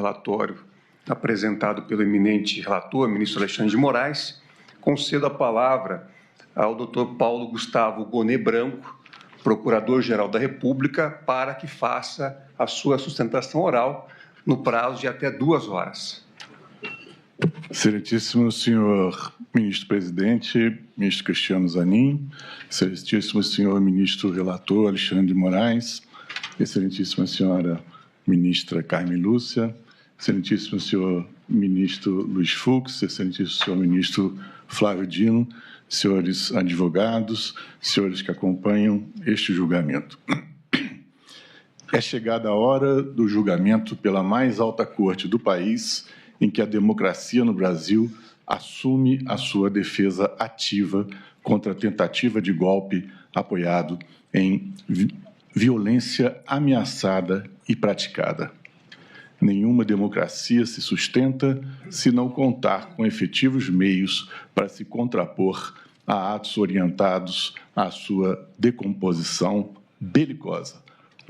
Relatório apresentado pelo eminente relator, ministro Alexandre de Moraes, concedo a palavra ao Dr. Paulo Gustavo Gonet Branco, Procurador-Geral da República, para que faça a sua sustentação oral no prazo de até 2 horas. Excelentíssimo senhor ministro-presidente, ministro Cristiano Zanin, excelentíssimo senhor ministro-relator Alexandre de Moraes, excelentíssima senhora ministra Carmen Lúcia, excelentíssimo senhor ministro Luiz Fux, excelentíssimo senhor ministro Flávio Dino, senhores advogados, senhores que acompanham este julgamento. É chegada a hora do julgamento pela mais alta corte do país, em que a democracia no Brasil assume a sua defesa ativa contra a tentativa de golpe apoiado em violência ameaçada e praticada. Nenhuma democracia se sustenta se não contar com efetivos meios para se contrapor a atos orientados à sua decomposição belicosa,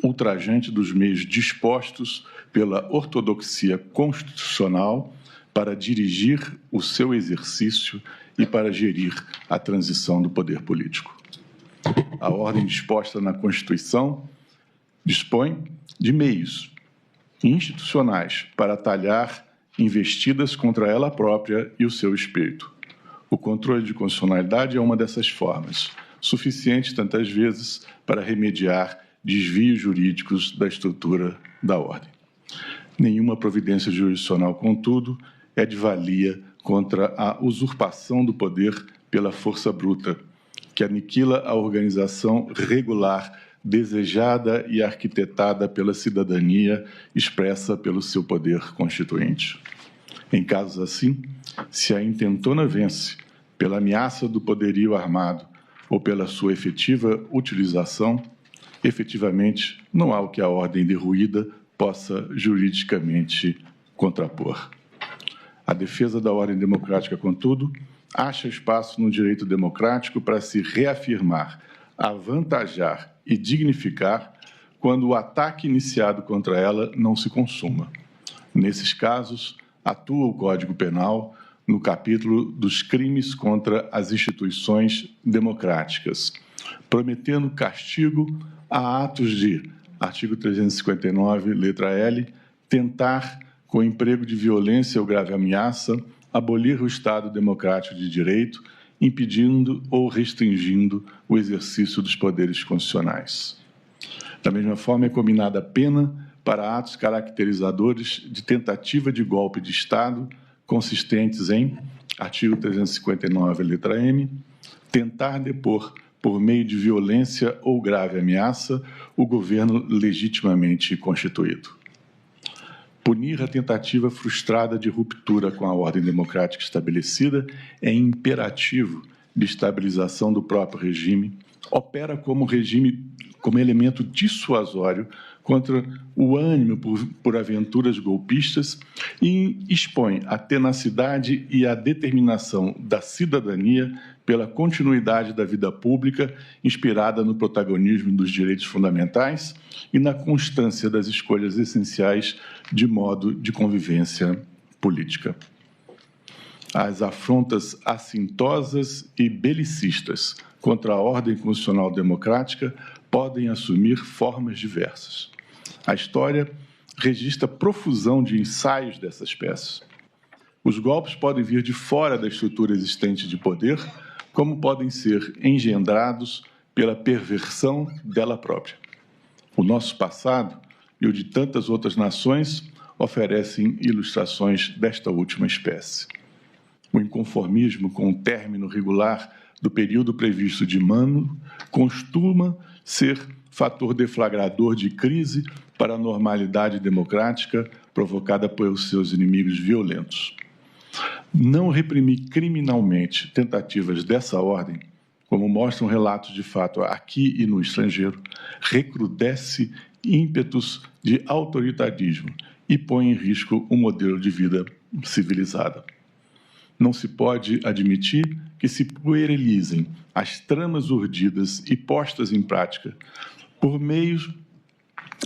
ultrajante dos meios dispostos pela ortodoxia constitucional para dirigir o seu exercício e para gerir a transição do poder político. A ordem disposta na Constituição dispõe de meios institucionais para atalhar investidas contra ela própria e o seu espírito. O controle de constitucionalidade é uma dessas formas, suficiente tantas vezes para remediar desvios jurídicos da estrutura da ordem. Nenhuma providência jurisdicional, contudo, é de valia contra a usurpação do poder pela força bruta, que aniquila a organização regular desejada e arquitetada pela cidadania expressa pelo seu poder constituinte. Em casos assim, se a intentona vence pela ameaça do poderio armado ou pela sua efetiva utilização, efetivamente não há o que a ordem derruída possa juridicamente contrapor. A defesa da ordem democrática, contudo, acha espaço no direito democrático para se reafirmar, avantajar e dignificar quando o ataque iniciado contra ela não se consuma. Nesses casos, atua o Código Penal no capítulo dos crimes contra as instituições democráticas, prometendo castigo a atos de, artigo 359, letra L, tentar, com emprego de violência ou grave ameaça, abolir o Estado democrático de direito, impedindo ou restringindo o exercício dos poderes constitucionais. Da mesma forma, é combinada a pena para atos caracterizadores de tentativa de golpe de Estado, consistentes em, artigo 359, letra M, tentar depor, por meio de violência ou grave ameaça, o governo legitimamente constituído. Punir a tentativa frustrada de ruptura com a ordem democrática estabelecida é imperativo de estabilização do próprio regime, opera como elemento dissuasório contra o ânimo por aventuras golpistas e expõe a tenacidade e a determinação da cidadania pela continuidade da vida pública, inspirada no protagonismo dos direitos fundamentais e na constância das escolhas essenciais de modo de convivência política. As afrontas assintosas e belicistas contra a ordem constitucional democrática podem assumir formas diversas. A história registra profusão de ensaios dessa espécie. Os golpes podem vir de fora da estrutura existente de poder, como podem ser engendrados pela perversão dela própria. O nosso passado e o de tantas outras nações oferecem ilustrações desta última espécie. O inconformismo com o término regular do período previsto de Mano costuma ser fator deflagrador de crise para a normalidade democrática provocada pelos seus inimigos violentos. Não reprimir criminalmente tentativas dessa ordem, como mostram relatos de fato aqui e no estrangeiro, recrudesce ímpetos de autoritarismo e põe em risco um modelo de vida civilizada. Não se pode admitir que se puerilizem as tramas urdidas e postas em prática por meio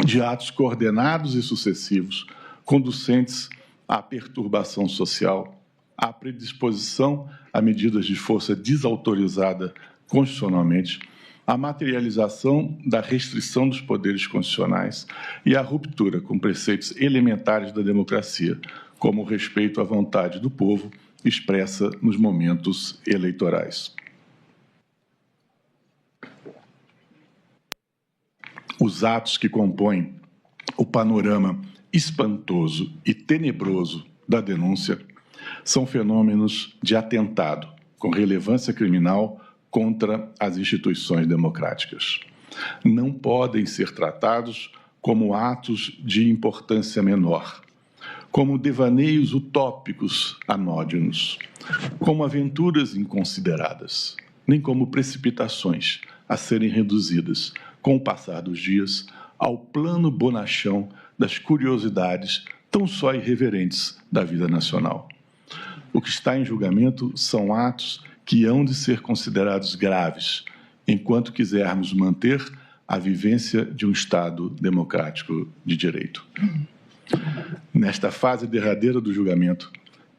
de atos coordenados e sucessivos conducentes à perturbação social, à predisposição a medidas de força desautorizada constitucionalmente, à materialização da restrição dos poderes constitucionais e à ruptura com preceitos elementares da democracia, como o respeito à vontade do povo expressa nos momentos eleitorais. Os atos que compõem o panorama espantoso e tenebroso da denúncia são fenômenos de atentado com relevância criminal contra as instituições democráticas. Não podem ser tratados como atos de importância menor, como devaneios utópicos anódinos, como aventuras inconsideradas, nem como precipitações a serem reduzidas, com o passar dos dias, ao plano bonachão das curiosidades tão só irreverentes da vida nacional. O que está em julgamento são atos que hão de ser considerados graves, enquanto quisermos manter a vivência de um Estado democrático de direito. Nesta fase derradeira do julgamento,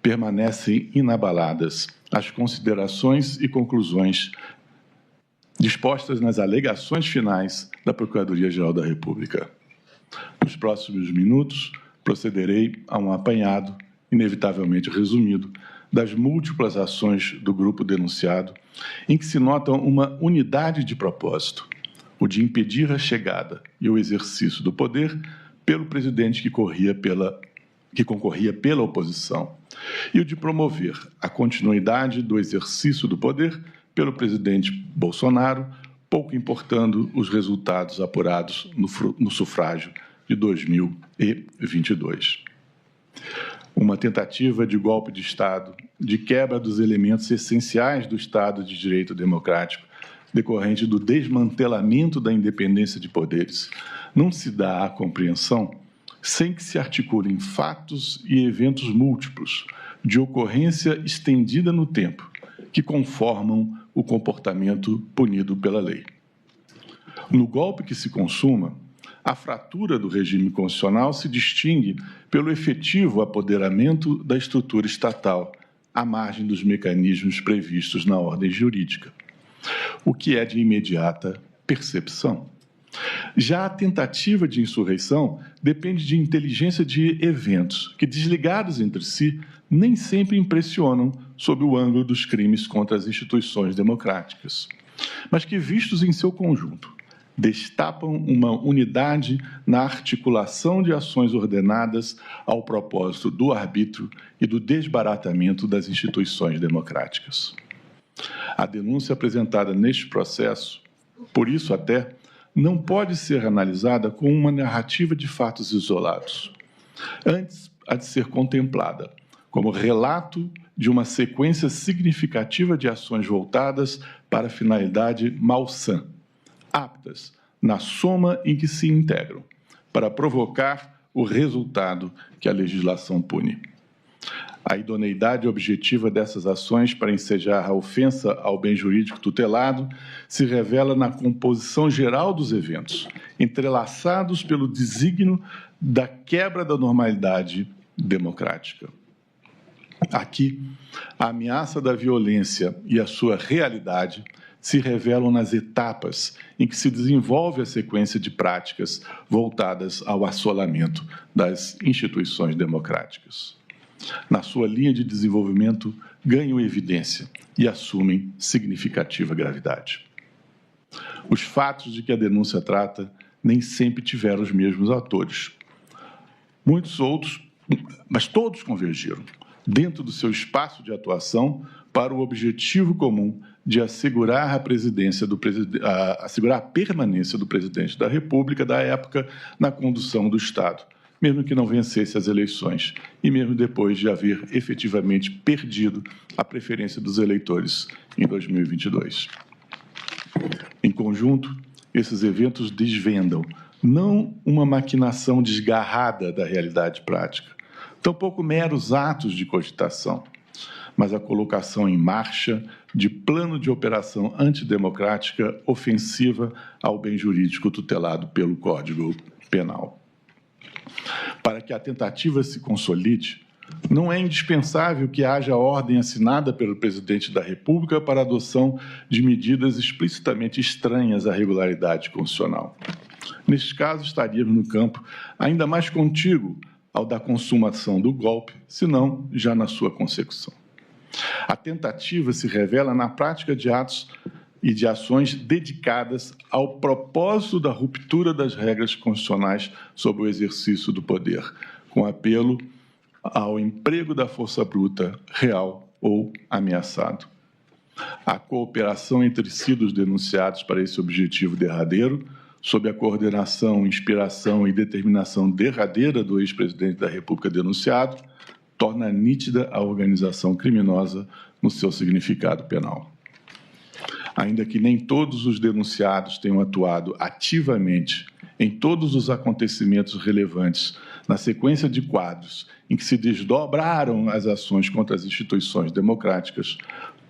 permanecem inabaladas as considerações e conclusões dispostas nas alegações finais da Procuradoria-Geral da República. Nos próximos minutos, procederei a um apanhado, inevitavelmente resumido, das múltiplas ações do grupo denunciado, em que se nota uma unidade de propósito, o de impedir a chegada e o exercício do poder pelo presidente que concorria pela oposição, e o de promover a continuidade do exercício do poder pelo presidente Bolsonaro, pouco importando os resultados apurados no sufrágio de 2022. Uma tentativa de golpe de Estado, de quebra dos elementos essenciais do Estado de Direito Democrático, decorrente do desmantelamento da independência de poderes, não se dá à compreensão sem que se articulem fatos e eventos múltiplos, de ocorrência estendida no tempo, que conformam o comportamento punido pela lei. No golpe que se consuma, a fratura do regime constitucional se distingue pelo efetivo apoderamento da estrutura estatal, à margem dos mecanismos previstos na ordem jurídica, o que é de imediata percepção. Já a tentativa de insurreição depende de inteligência de eventos que, desligados entre si, nem sempre impressionam sob o ângulo dos crimes contra as instituições democráticas, mas que, vistos em seu conjunto, destapam uma unidade na articulação de ações ordenadas ao propósito do arbítrio e do desbaratamento das instituições democráticas. A denúncia apresentada neste processo, por isso até, não pode ser analisada com uma narrativa de fatos isolados. Antes, há de ser contemplada como relato de uma sequência significativa de ações voltadas para a finalidade malsã, aptas, na soma em que se integram, para provocar o resultado que a legislação pune. A idoneidade objetiva dessas ações para ensejar a ofensa ao bem jurídico tutelado se revela na composição geral dos eventos, entrelaçados pelo desígnio da quebra da normalidade democrática. Aqui, a ameaça da violência e a sua realidade se revelam nas etapas em que se desenvolve a sequência de práticas voltadas ao assolamento das instituições democráticas. Na sua linha de desenvolvimento, ganham evidência e assumem significativa gravidade. Os fatos de que a denúncia trata nem sempre tiveram os mesmos atores. Muitos outros, mas todos convergiram dentro do seu espaço de atuação para o objetivo comum de assegurar assegurar a permanência do presidente da República da época na condução do Estado, mesmo que não vencesse as eleições e mesmo depois de haver efetivamente perdido a preferência dos eleitores em 2022. Em conjunto, esses eventos desvendam não uma maquinação desgarrada da realidade prática, tampouco meros atos de cogitação, mas a colocação em marcha de plano de operação antidemocrática ofensiva ao bem jurídico tutelado pelo Código Penal. Para que a tentativa se consolide, não é indispensável que haja ordem assinada pelo presidente da República para a adoção de medidas explicitamente estranhas à regularidade constitucional. Neste caso, estaríamos no campo ainda mais contíguo ao da consumação do golpe, se não já na sua consecução. A tentativa se revela na prática de atos e de ações dedicadas ao propósito da ruptura das regras constitucionais sobre o exercício do poder, com apelo ao emprego da força bruta, real ou ameaçado. A cooperação entre si dos denunciados para esse objetivo derradeiro, sob a coordenação, inspiração e determinação derradeira do ex-presidente da República denunciado, torna nítida a organização criminosa no seu significado penal. Ainda que nem todos os denunciados tenham atuado ativamente em todos os acontecimentos relevantes na sequência de quadros em que se desdobraram as ações contra as instituições democráticas,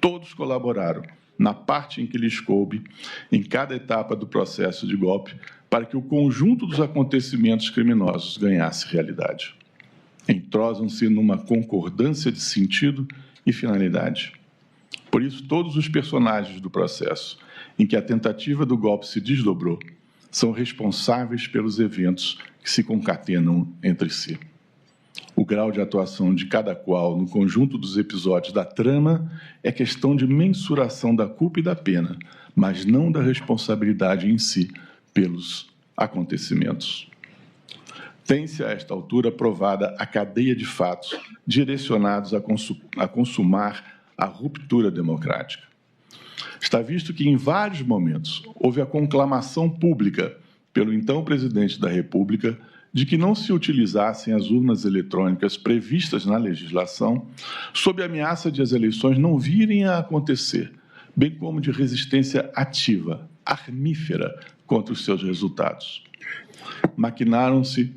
todos colaboraram, na parte em que lhes coube, em cada etapa do processo de golpe, para que o conjunto dos acontecimentos criminosos ganhasse realidade. Entrosam-se numa concordância de sentido e finalidade. Por isso, todos os personagens do processo em que a tentativa do golpe se desdobrou são responsáveis pelos eventos que se concatenam entre si. O grau de atuação de cada qual no conjunto dos episódios da trama é questão de mensuração da culpa e da pena, mas não da responsabilidade em si pelos acontecimentos. Tem-se, a esta altura, provada a cadeia de fatos direcionados a consumar a ruptura democrática. Está visto que, em vários momentos, houve a conclamação pública pelo então presidente da República de que não se utilizassem as urnas eletrônicas previstas na legislação, sob a ameaça de as eleições não virem a acontecer, bem como de resistência ativa, armífera, contra os seus resultados. Maquinaram-se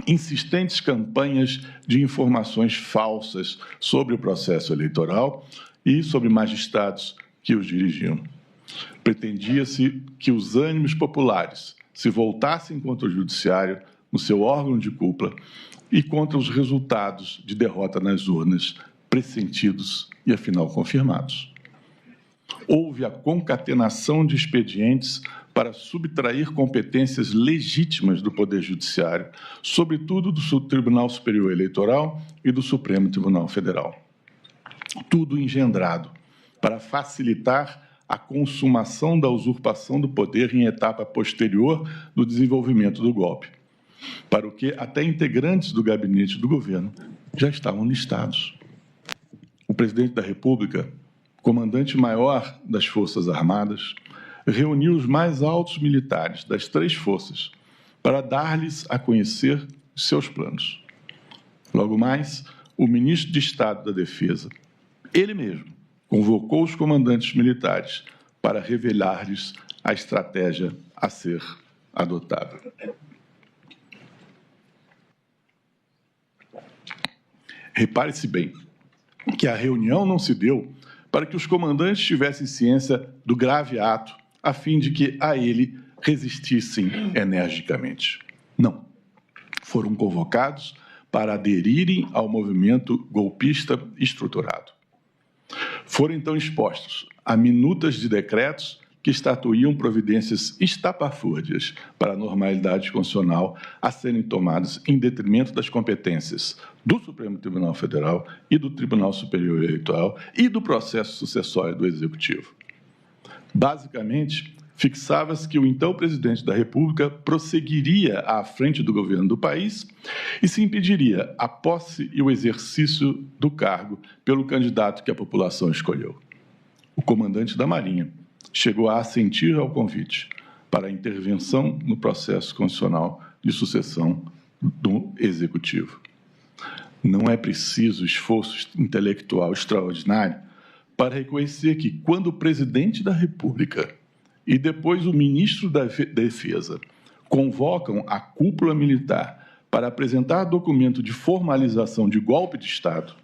insistentes campanhas de informações falsas sobre o processo eleitoral e sobre magistrados que os dirigiam. Pretendia-se que os ânimos populares se voltassem contra o judiciário no seu órgão de cúpula e contra os resultados de derrota nas urnas, pressentidos e, afinal, confirmados. Houve a concatenação de expedientes para subtrair competências legítimas do Poder Judiciário, sobretudo do Tribunal Superior Eleitoral e do Supremo Tribunal Federal. Tudo engendrado para facilitar a consumação da usurpação do poder em etapa posterior do desenvolvimento do golpe, para o que até integrantes do gabinete do governo já estavam listados. O presidente da República, comandante-maior das Forças Armadas, reuniu os mais altos militares das três forças para dar-lhes a conhecer os seus planos. Logo mais, o ministro de Estado da Defesa, ele mesmo, convocou os comandantes militares para revelar-lhes a estratégia a ser adotada. Repare-se bem que a reunião não se deu para que os comandantes tivessem ciência do grave ato, a fim de que a ele resistissem energicamente. Não. Foram convocados para aderirem ao movimento golpista estruturado. Foram, então, expostos a minutas de decretos que estatuíam providências estapafúrdias para a normalidade constitucional a serem tomadas em detrimento das competências do Supremo Tribunal Federal e do Tribunal Superior Eleitoral e do processo sucessório do Executivo. Basicamente, fixava-se que o então presidente da República prosseguiria à frente do governo do país e se impediria a posse e o exercício do cargo pelo candidato que a população escolheu. O comandante da Marinha chegou a assentir ao convite para a intervenção no processo constitucional de sucessão do Executivo. Não é preciso esforço intelectual extraordinário para reconhecer que, quando o presidente da República e depois o ministro da Defesa convocam a cúpula militar para apresentar documento de formalização de golpe de Estado,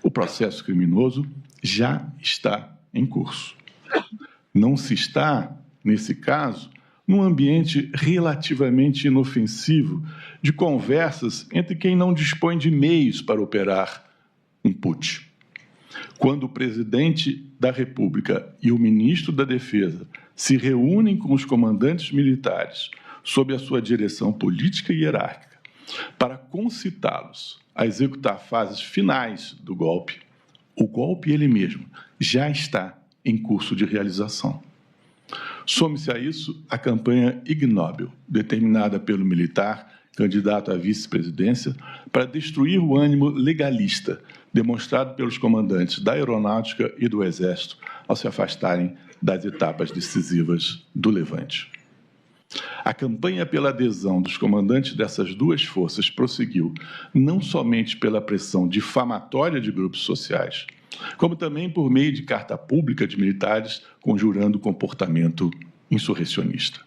o processo criminoso já está em curso. Não se está, nesse caso, num ambiente relativamente inofensivo de conversas entre quem não dispõe de meios para operar um putsch. Quando o presidente da República e o ministro da Defesa se reúnem com os comandantes militares sob a sua direção política e hierárquica para concitá-los a executar fases finais do golpe, o golpe ele mesmo já está em curso de realização. Some-se a isso a campanha ignóbil, determinada pelo militar, candidato à vice-presidência, para destruir o ânimo legalista demonstrado pelos comandantes da Aeronáutica e do Exército ao se afastarem das etapas decisivas do Levante. A campanha pela adesão dos comandantes dessas duas forças prosseguiu não somente pela pressão difamatória de grupos sociais, como também por meio de carta pública de militares conjurando comportamento insurrecionista.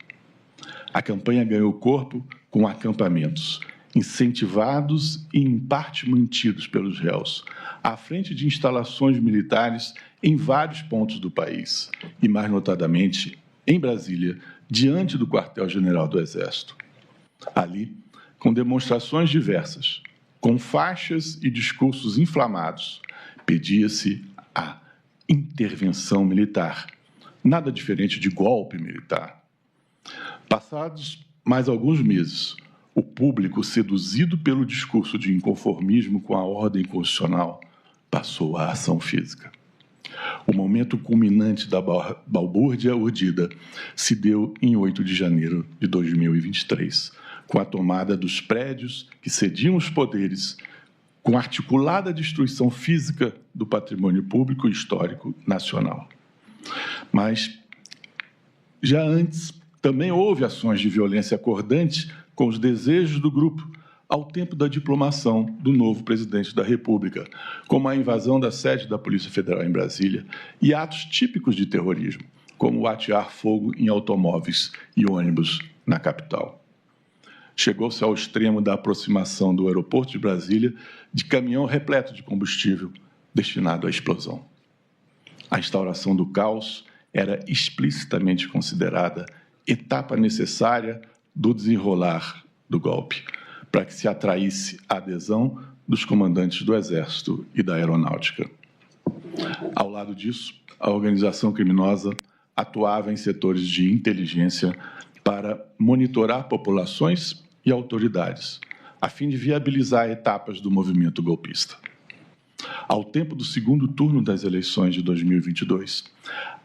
A campanha ganhou corpo com acampamentos, incentivados e, em parte, mantidos pelos réus, à frente de instalações militares em vários pontos do país, e, mais notadamente, em Brasília, diante do quartel-general do Exército. Ali, com demonstrações diversas, com faixas e discursos inflamados, pedia-se a intervenção militar, nada diferente de golpe militar. Passados mais alguns meses, o público, seduzido pelo discurso de inconformismo com a ordem constitucional, passou à ação física. O momento culminante da balbúrdia urdida se deu em 8 de janeiro de 2023, com a tomada dos prédios que cediam os poderes, com articulada destruição física do patrimônio público e histórico nacional. Mas, já antes, também houve ações de violência acordante com os desejos do grupo, ao tempo da diplomação do novo presidente da República, como a invasão da sede da Polícia Federal em Brasília e atos típicos de terrorismo, como o atear fogo em automóveis e ônibus na capital. Chegou-se ao extremo da aproximação do aeroporto de Brasília de caminhão repleto de combustível destinado à explosão. A instauração do caos era explicitamente considerada etapa necessária do desenrolar do golpe, para que se atraísse a adesão dos comandantes do Exército e da Aeronáutica. Ao lado disso, a organização criminosa atuava em setores de inteligência para monitorar populações e autoridades, a fim de viabilizar etapas do movimento golpista. Ao tempo do segundo turno das eleições de 2022,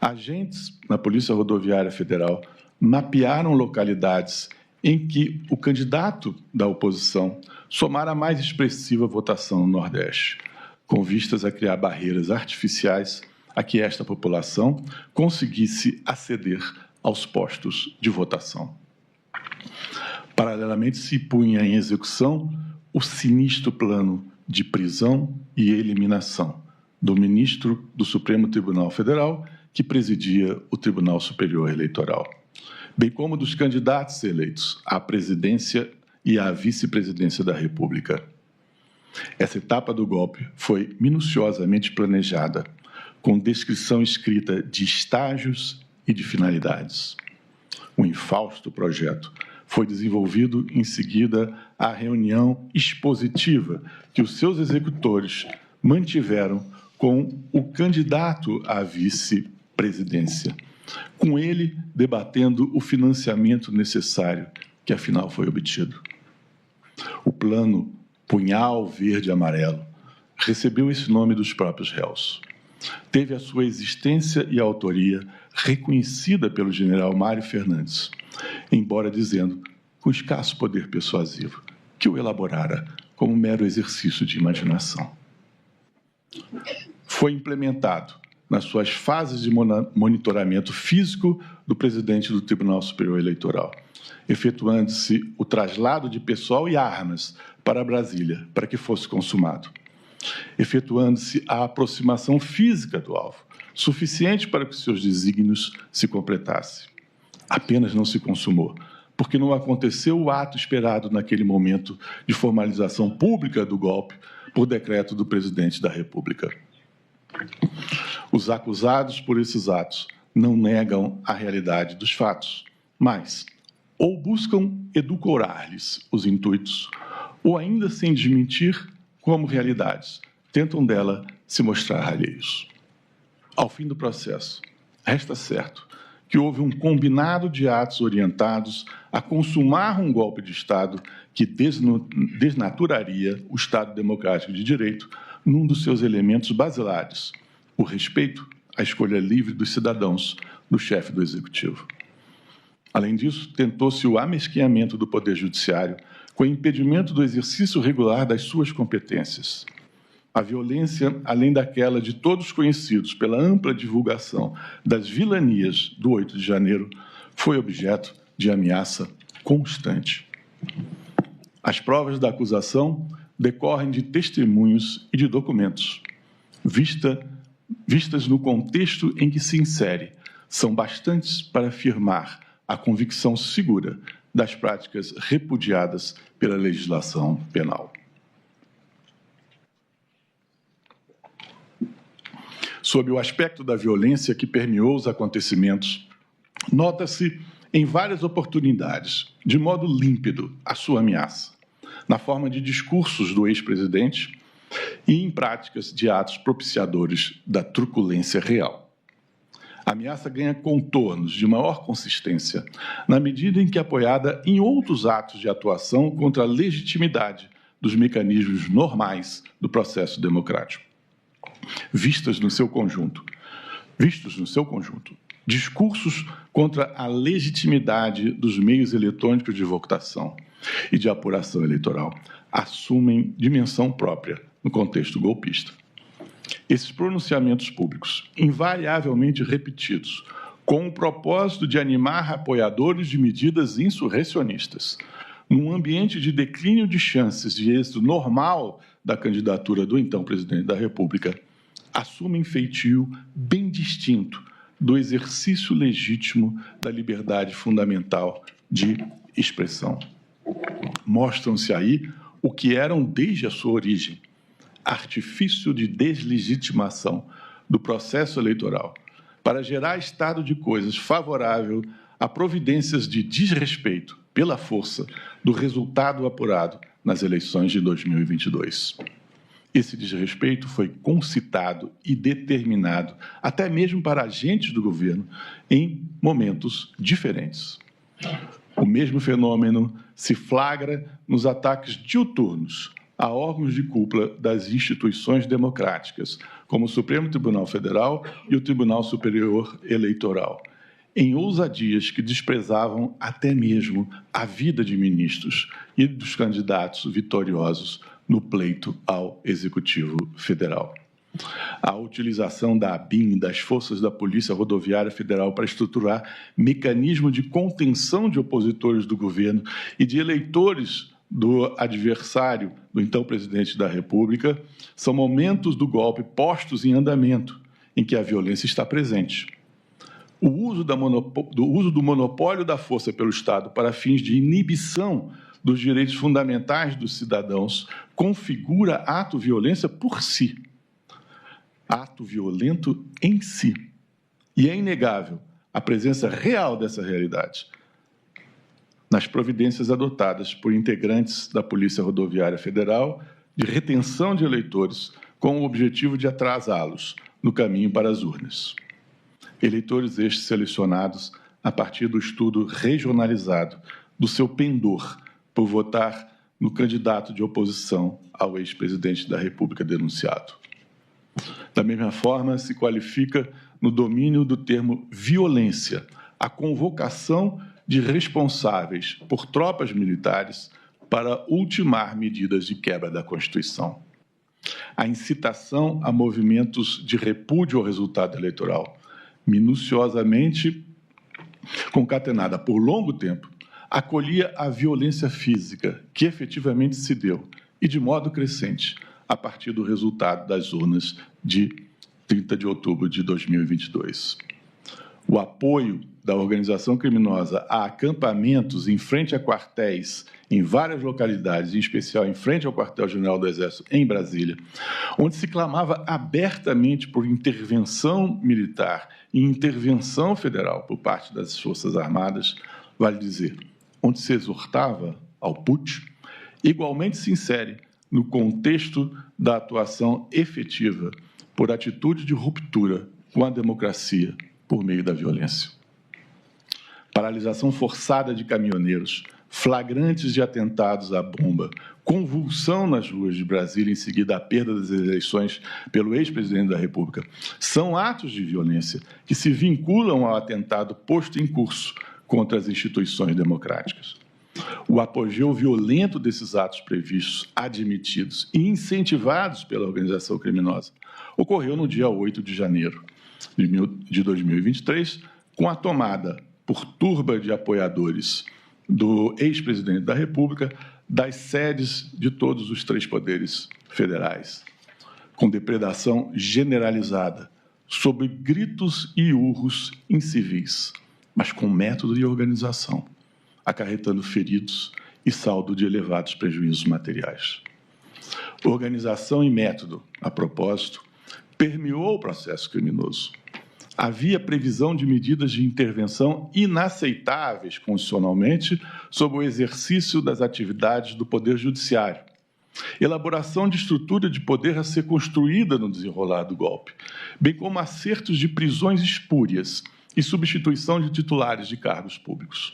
agentes na Polícia Rodoviária Federal mapearam localidades em que o candidato da oposição somara a mais expressiva votação no Nordeste, com vistas a criar barreiras artificiais a que esta população conseguisse aceder aos postos de votação. Paralelamente, se punha em execução o sinistro plano de prisão e eliminação do ministro do Supremo Tribunal Federal, que presidia o Tribunal Superior Eleitoral, bem como dos candidatos eleitos à presidência e à vice-presidência da República. Essa etapa do golpe foi minuciosamente planejada, com descrição escrita de estágios e de finalidades. O infausto projeto foi desenvolvido em seguida à reunião expositiva que os seus executores mantiveram com o candidato à vice-presidência, com ele debatendo o financiamento necessário, que afinal foi obtido. O plano Punhal Verde-Amarelo recebeu esse nome dos próprios réus. Teve a sua existência e autoria reconhecida pelo general Mário Fernandes, embora dizendo, com escasso poder persuasivo, que o elaborara como mero exercício de imaginação. Foi implementado nas suas fases de monitoramento físico do presidente do Tribunal Superior Eleitoral, efetuando-se o traslado de pessoal e armas para Brasília, para que fosse consumado, efetuando-se a aproximação física do alvo, suficiente para que seus desígnios se completassem. Apenas não se consumou, porque não aconteceu o ato esperado naquele momento de formalização pública do golpe por decreto do presidente da República. Os acusados por esses atos não negam a realidade dos fatos, Mas, ou buscam edulcorar-lhes os intuitos, ou ainda sem desmentir como realidades, tentam dela se mostrar alheios. Ao fim do processo, resta certo que houve um combinado de atos orientados a consumar um golpe de Estado que desnaturaria o Estado democrático de direito num dos seus elementos basilares, o respeito à escolha livre dos cidadãos do chefe do Executivo. Além disso, tentou-se o amesquinhamento do Poder Judiciário com o impedimento do exercício regular das suas competências. A violência, além daquela de todos conhecidos pela ampla divulgação das vilanias do 8 de janeiro, foi objeto de ameaça constante. As provas da acusação decorrem de testemunhos e de documentos. Vistas no contexto em que se insere, são bastantes para afirmar a convicção segura das práticas repudiadas pela legislação penal. Sob o aspecto da violência que permeou os acontecimentos, nota-se em várias oportunidades, de modo límpido, a sua ameaça, na forma de discursos do ex-presidente e em práticas de atos propiciadores da truculência real. A ameaça ganha contornos de maior consistência na medida em que é apoiada em outros atos de atuação contra a legitimidade dos mecanismos normais do processo democrático. Vistos no seu conjunto, discursos contra a legitimidade dos meios eletrônicos de votação e de apuração eleitoral assumem dimensão própria no contexto golpista. Esses pronunciamentos públicos, invariavelmente repetidos, com o propósito de animar apoiadores de medidas insurrecionistas, num ambiente de declínio de chances de êxito normal da candidatura do então presidente da República, assumem feitio bem distinto do exercício legítimo da liberdade fundamental de expressão. Mostram-se aí o que eram desde a sua origem, artifício de deslegitimação do processo eleitoral para gerar estado de coisas favorável a providências de desrespeito pela força do resultado apurado nas eleições de 2022. Esse desrespeito foi concitado e determinado, até mesmo para agentes do governo, em momentos diferentes. O mesmo fenômeno se flagra nos ataques diuturnos a órgãos de cúpula das instituições democráticas, como o Supremo Tribunal Federal e o Tribunal Superior Eleitoral, em ousadias que desprezavam até mesmo a vida de ministros e dos candidatos vitoriosos no pleito ao Executivo Federal. A utilização da ABIN e das forças da Polícia Rodoviária Federal para estruturar mecanismo de contenção de opositores do governo e de eleitores do adversário do então presidente da República são momentos do golpe postos em andamento, em que a violência está presente. O uso do monopólio da força pelo Estado para fins de inibição dos direitos fundamentais dos cidadãos configura ato violência por si, ato violento em si. E é inegável a presença real dessa realidade nas providências adotadas por integrantes da Polícia Rodoviária Federal de retenção de eleitores com o objetivo de atrasá-los no caminho para as urnas. Eleitores estes selecionados a partir do estudo regionalizado do seu pendor por votar no candidato de oposição ao ex-presidente da República denunciado. Da mesma forma, se qualifica no domínio do termo violência a convocação de responsáveis por tropas militares para ultimar medidas de quebra da Constituição. A incitação a movimentos de repúdio ao resultado eleitoral, minuciosamente concatenada por longo tempo, acolhia a violência física que efetivamente se deu, e de modo crescente, a partir do resultado das urnas de 30 de outubro de 2022. O apoio da organização criminosa a acampamentos em frente a quartéis em várias localidades, em especial em frente ao quartel-general do Exército em Brasília, onde se clamava abertamente por intervenção militar e intervenção federal por parte das Forças Armadas, vale dizer, onde se exortava ao putsch, igualmente se insere no contexto da atuação efetiva por atitude de ruptura com a democracia por meio da violência. Paralisação forçada de caminhoneiros, flagrantes de atentados à bomba, convulsão nas ruas de Brasília em seguida à perda das eleições pelo ex-presidente da República, são atos de violência que se vinculam ao atentado posto em curso contra as instituições democráticas. O apogeu violento desses atos previstos, admitidos e incentivados pela organização criminosa ocorreu no dia 8 de janeiro de 2023, com a tomada por turba de apoiadores do ex-presidente da República das sedes de todos os 3 poderes federais, com depredação generalizada, sob gritos e urros em civis, mas com método e organização, acarretando feridos e saldo de elevados prejuízos materiais. Organização e método, a propósito, permeou o processo criminoso. Havia previsão de medidas de intervenção inaceitáveis constitucionalmente sobre o exercício das atividades do Poder Judiciário, elaboração de estrutura de poder a ser construída no desenrolar do golpe, bem como acertos de prisões espúrias e substituição de titulares de cargos públicos.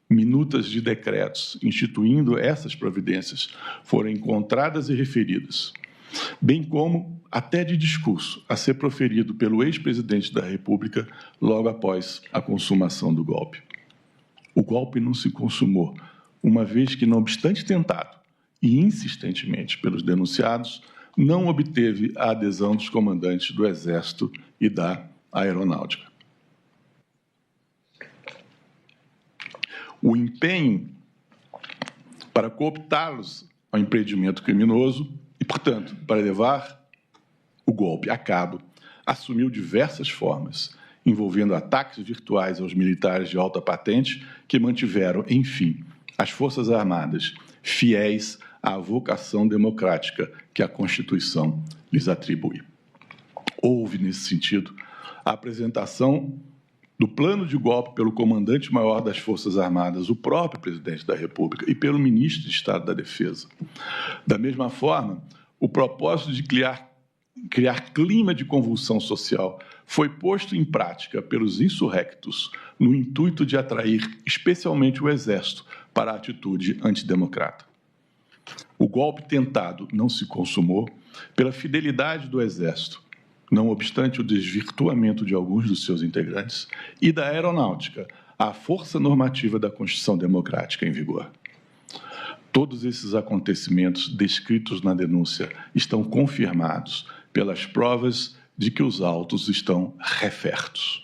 Minutas de decretos instituindo essas providências foram encontradas e referidas, bem como até de discurso a ser proferido pelo ex-presidente da República logo após a consumação do golpe. O golpe não se consumou, uma vez que, não obstante tentado e insistentemente pelos denunciados, não obteve a adesão dos comandantes do Exército e da Aeronáutica. O empenho para cooptá-los ao empreendimento criminoso e, portanto, para levar o golpe a cabo, assumiu diversas formas, envolvendo ataques virtuais aos militares de alta patente que mantiveram, enfim, as Forças Armadas fiéis à vocação democrática que a Constituição lhes atribui. Houve, nesse sentido, a apresentação do plano de golpe pelo comandante-maior das Forças Armadas, o próprio presidente da República, e pelo ministro de Estado da Defesa. Da mesma forma, o propósito de criar clima de convulsão social foi posto em prática pelos insurrectos no intuito de atrair especialmente o Exército para a atitude antidemocrata. O golpe tentado não se consumou pela fidelidade do Exército, não obstante o desvirtuamento de alguns dos seus integrantes, e da Aeronáutica, a força normativa da Constituição Democrática em vigor. Todos esses acontecimentos descritos na denúncia estão confirmados pelas provas de que os autos estão refertos.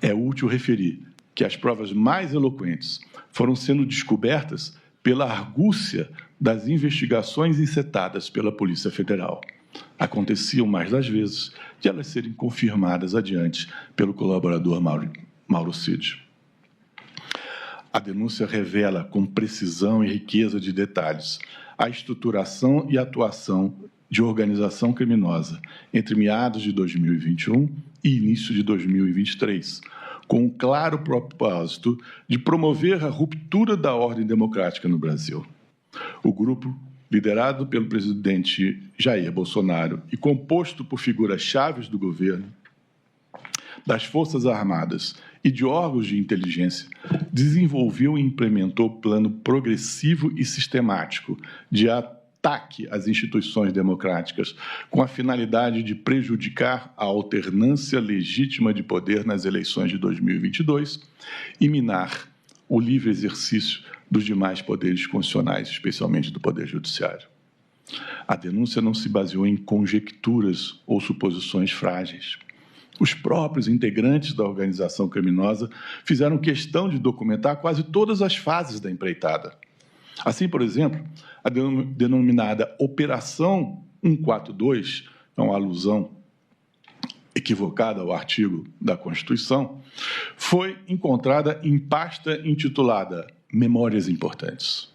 É útil referir que as provas mais eloquentes foram sendo descobertas pela argúcia das investigações encetadas pela Polícia Federal. Aconteciam mais das vezes de elas serem confirmadas adiante pelo colaborador Mauro Cid. A denúncia revela com precisão e riqueza de detalhes a estruturação e atuação de organização criminosa entre meados de 2021 e início de 2023, com um claro propósito de promover a ruptura da ordem democrática no Brasil. O grupo, liderado pelo presidente Jair Bolsonaro e composto por figuras-chave do governo, das Forças Armadas e de órgãos de inteligência, desenvolveu e implementou plano progressivo e sistemático de ataque às instituições democráticas, com a finalidade de prejudicar a alternância legítima de poder nas eleições de 2022 e minar o livre exercício dos demais poderes constitucionais, especialmente do Poder Judiciário. A denúncia não se baseou em conjecturas ou suposições frágeis. Os próprios integrantes da organização criminosa fizeram questão de documentar quase todas as fases da empreitada. Assim, por exemplo, a denominada Operação 142, é uma alusão equivocada ao artigo da Constituição, foi encontrada em pasta intitulada Memórias Importantes.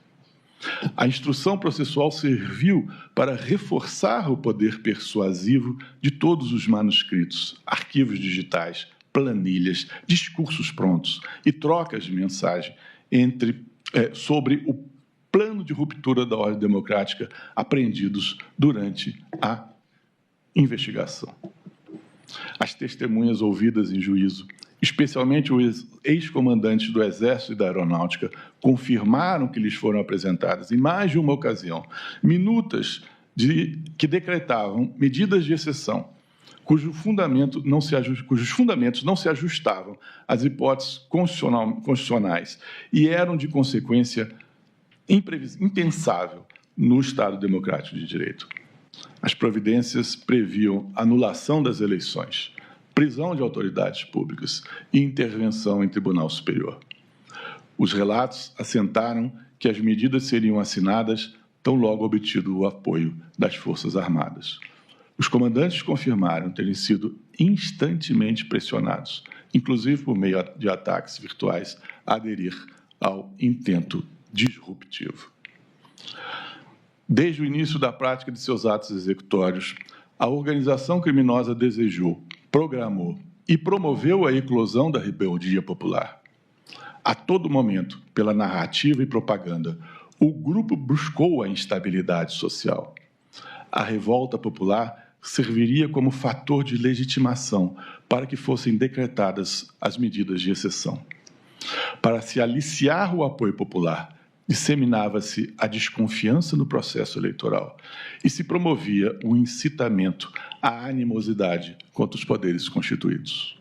A instrução processual serviu para reforçar o poder persuasivo de todos os manuscritos, arquivos digitais, planilhas, discursos prontos e trocas de mensagem sobre o plano de ruptura da ordem democrática apreendidos durante a investigação. As testemunhas ouvidas em juízo, especialmente os ex-comandantes do Exército e da Aeronáutica, confirmaram que lhes foram apresentadas, em mais de uma ocasião, minutas que decretavam medidas de exceção, cujos fundamentos não se ajustavam às hipóteses constitucionais e eram, de consequência, impensável no Estado democrático de direito. As providências previam anulação das eleições, prisão de autoridades públicas e intervenção em tribunal superior. Os relatos assentaram que as medidas seriam assinadas tão logo obtido o apoio das Forças Armadas. Os comandantes confirmaram terem sido instantemente pressionados, inclusive por meio de ataques virtuais, a aderir ao intento disruptivo. Desde o início da prática de seus atos executórios, a organização criminosa desejou, programou e promoveu a eclosão da rebeldia popular. A todo momento, pela narrativa e propaganda, o grupo buscou a instabilidade social. A revolta popular serviria como fator de legitimação para que fossem decretadas as medidas de exceção. Para se aliciar o apoio popular, disseminava-se a desconfiança no processo eleitoral e se promovia o incitamento à animosidade contra os poderes constituídos.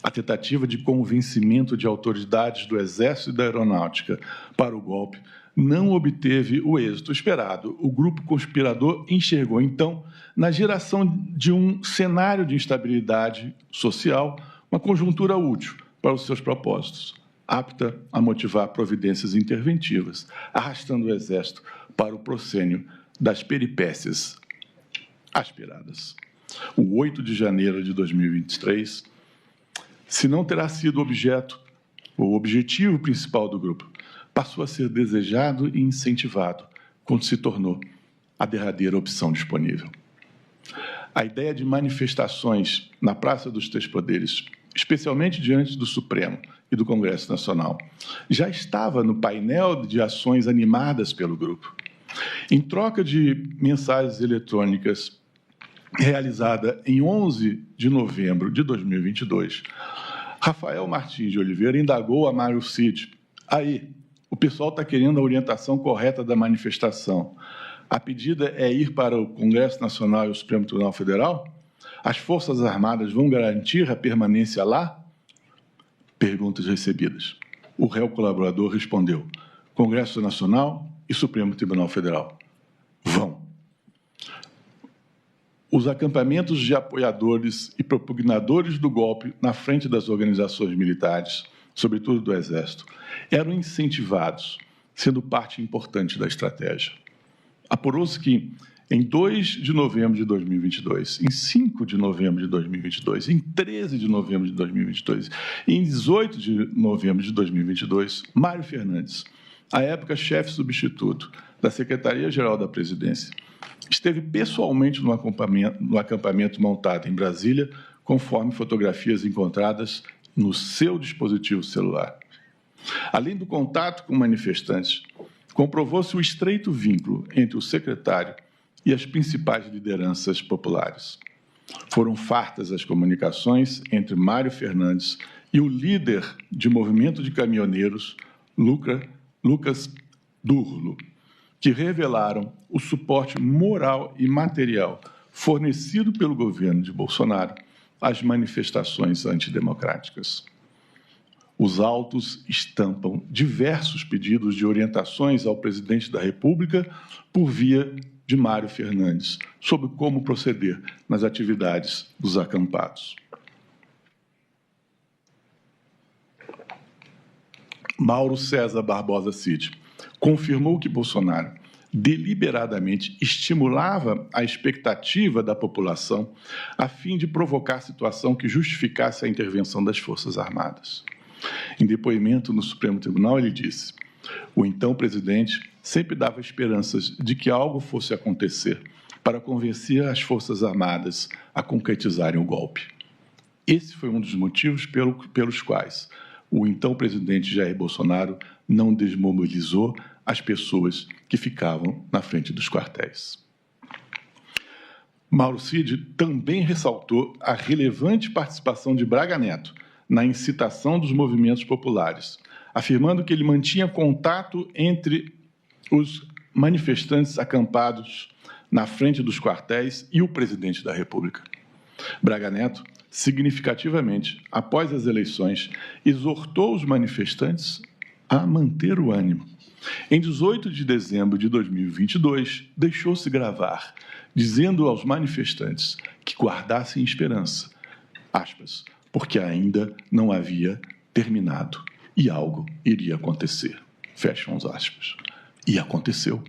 A tentativa de convencimento de autoridades do Exército e da Aeronáutica para o golpe não obteve o êxito esperado. O grupo conspirador enxergou, então, na geração de um cenário de instabilidade social, uma conjuntura útil para os seus propósitos, apta a motivar providências interventivas, arrastando o Exército para o proscênio das peripécias aspiradas. O 8 de janeiro de 2023, se não terá sido o objetivo principal do grupo, passou a ser desejado e incentivado quando se tornou a derradeira opção disponível. A ideia de manifestações na Praça dos Três Poderes, especialmente diante do Supremo e do Congresso Nacional, já estava no painel de ações animadas pelo grupo. Em troca de mensagens eletrônicas realizada em 11 de novembro de 2022, Rafael Martins de Oliveira indagou a Mário Cid: aí, o pessoal está querendo a orientação correta da manifestação. A pedida é ir para o Congresso Nacional e o Supremo Tribunal Federal? As Forças Armadas vão garantir a permanência lá? Perguntas recebidas. O réu colaborador respondeu: Congresso Nacional e Supremo Tribunal Federal. Vão. Os acampamentos de apoiadores e propugnadores do golpe na frente das organizações militares, sobretudo do Exército, eram incentivados, sendo parte importante da estratégia. Apurou-se que, em 2 de novembro de 2022, em 5 de novembro de 2022, em 13 de novembro de 2022 e em 18 de novembro de 2022, Mário Fernandes, à época chefe substituto da Secretaria-Geral da Presidência, esteve pessoalmente no acampamento montado em Brasília, conforme fotografias encontradas no seu dispositivo celular. Além do contato com manifestantes, comprovou-se o estreito vínculo entre o secretário e as principais lideranças populares. Foram fartas as comunicações entre Mário Fernandes e o líder de movimento de caminhoneiros, Lucas Durlo, que revelaram o suporte moral e material fornecido pelo governo de Bolsonaro às manifestações antidemocráticas. Os autos estampam diversos pedidos de orientações ao presidente da República por via de Mário Fernandes sobre como proceder nas atividades dos acampados. Mauro César Barbosa Cid confirmou que Bolsonaro deliberadamente estimulava a expectativa da população a fim de provocar situação que justificasse a intervenção das Forças Armadas. Em depoimento no Supremo Tribunal, ele disse: o então presidente sempre dava esperanças de que algo fosse acontecer para convencer as Forças Armadas a concretizarem o golpe. Esse foi um dos motivos pelos quais o então presidente Jair Bolsonaro não desmobilizou as pessoas que ficavam na frente dos quartéis. Mauro Cid também ressaltou a relevante participação de Braga Neto na incitação dos movimentos populares, afirmando que ele mantinha contato entre os manifestantes acampados na frente dos quartéis e o presidente da República. Braga Neto, significativamente, após as eleições, exortou os manifestantes a manter o ânimo. Em 18 de dezembro de 2022, deixou-se gravar, dizendo aos manifestantes que guardassem esperança, aspas, porque ainda não havia terminado e algo iria acontecer, fecham os aspas. E aconteceu.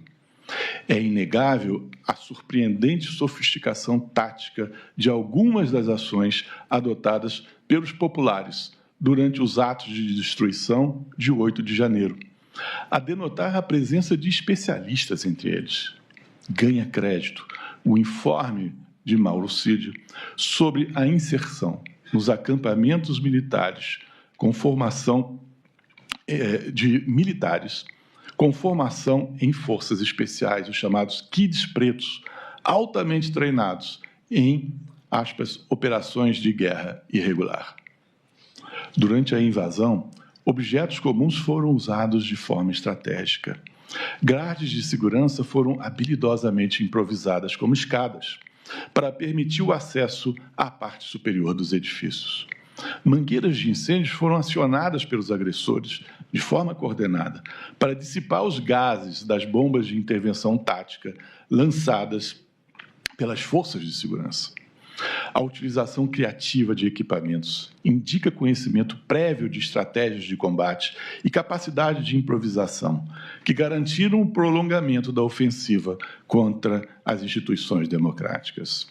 É inegável a surpreendente sofisticação tática de algumas das ações adotadas pelos populares durante os atos de destruição de 8 de janeiro, a denotar a presença de especialistas entre eles. Ganha crédito o informe de Mauro Cid sobre a inserção nos acampamentos militares com formação de militares com formação em forças especiais, os chamados kids pretos, altamente treinados em, aspas, operações de guerra irregular. Durante a invasão, objetos comuns foram usados de forma estratégica. Grades de segurança foram habilidosamente improvisadas como escadas, para permitir o acesso à parte superior dos edifícios. Mangueiras de incêndios foram acionadas pelos agressores de forma coordenada para dissipar os gases das bombas de intervenção tática lançadas pelas forças de segurança. A utilização criativa de equipamentos indica conhecimento prévio de estratégias de combate e capacidade de improvisação, que garantiram o prolongamento da ofensiva contra as instituições democráticas.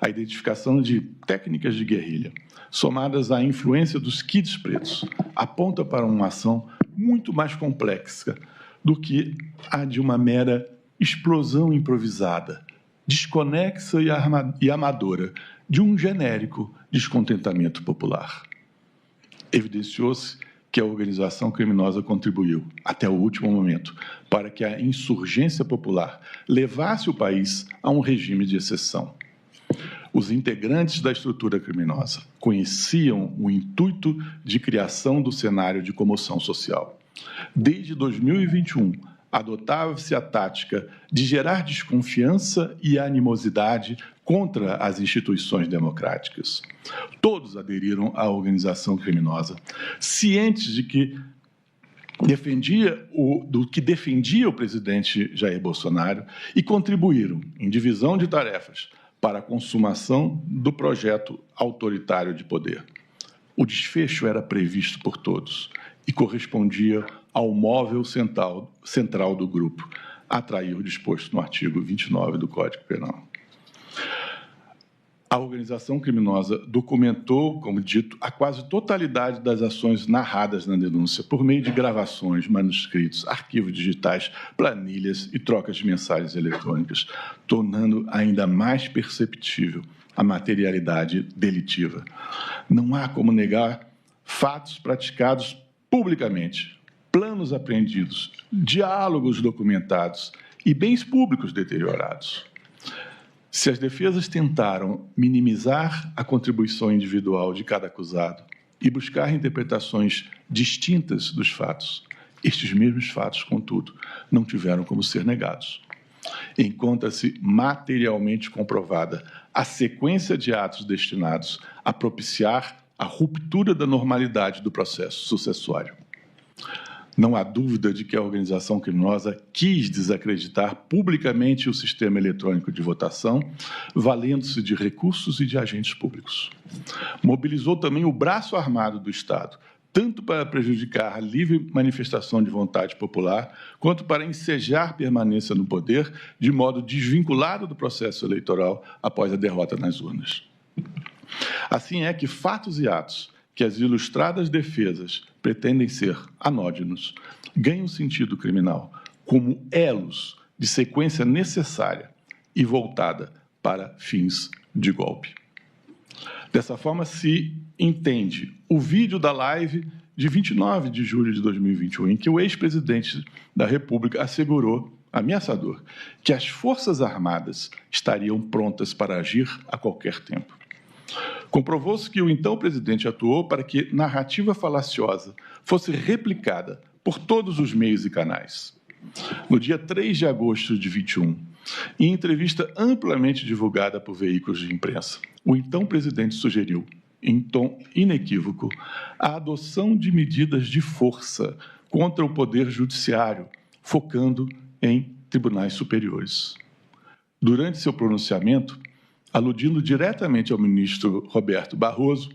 A identificação de técnicas de guerrilha, somadas à influência dos kids pretos, aponta para uma ação muito mais complexa do que a de uma mera explosão improvisada, desconexa e amadora de um genérico descontentamento popular. Evidenciou-se que a organização criminosa contribuiu, até o último momento, para que a insurgência popular levasse o país a um regime de exceção. Os integrantes da estrutura criminosa conheciam o intuito de criação do cenário de comoção social. Desde 2021, adotava-se a tática de gerar desconfiança e animosidade contra as instituições democráticas. Todos aderiram à organização criminosa, cientes de que defendia o presidente Jair Bolsonaro e contribuíram em divisão de tarefas para a consumação do projeto autoritário de poder. O desfecho era previsto por todos e correspondia ao móvel central do grupo, atrair o disposto no artigo 29 do Código Penal. A organização criminosa documentou, como dito, a quase totalidade das ações narradas na denúncia por meio de gravações, manuscritos, arquivos digitais, planilhas e trocas de mensagens eletrônicas, tornando ainda mais perceptível a materialidade delitiva. Não há como negar fatos praticados publicamente, planos apreendidos, diálogos documentados e bens públicos deteriorados. Se as defesas tentaram minimizar a contribuição individual de cada acusado e buscar interpretações distintas dos fatos, estes mesmos fatos, contudo, não tiveram como ser negados. Encontra-se materialmente comprovada a sequência de atos destinados a propiciar a ruptura da normalidade do processo sucessório. Não há dúvida de que a organização criminosa quis desacreditar publicamente o sistema eletrônico de votação, valendo-se de recursos e de agentes públicos. Mobilizou também o braço armado do Estado, tanto para prejudicar a livre manifestação de vontade popular, quanto para ensejar permanência no poder, de modo desvinculado do processo eleitoral após a derrota nas urnas. Assim é que fatos e atos que as ilustradas defesas pretendem ser anódinos, ganham sentido criminal como elos de sequência necessária e voltada para fins de golpe. Dessa forma, se entende o vídeo da live de 29 de julho de 2021, em que o ex-presidente da República assegurou, ameaçador, que as Forças Armadas estariam prontas para agir a qualquer tempo. Comprovou-se que o então presidente atuou para que narrativa falaciosa fosse replicada por todos os meios e canais. No dia 3 de agosto de 21, em entrevista amplamente divulgada por veículos de imprensa, o então presidente sugeriu, em tom inequívoco, a adoção de medidas de força contra o Poder Judiciário, focando em tribunais superiores. Durante seu pronunciamento, aludindo diretamente ao ministro Roberto Barroso,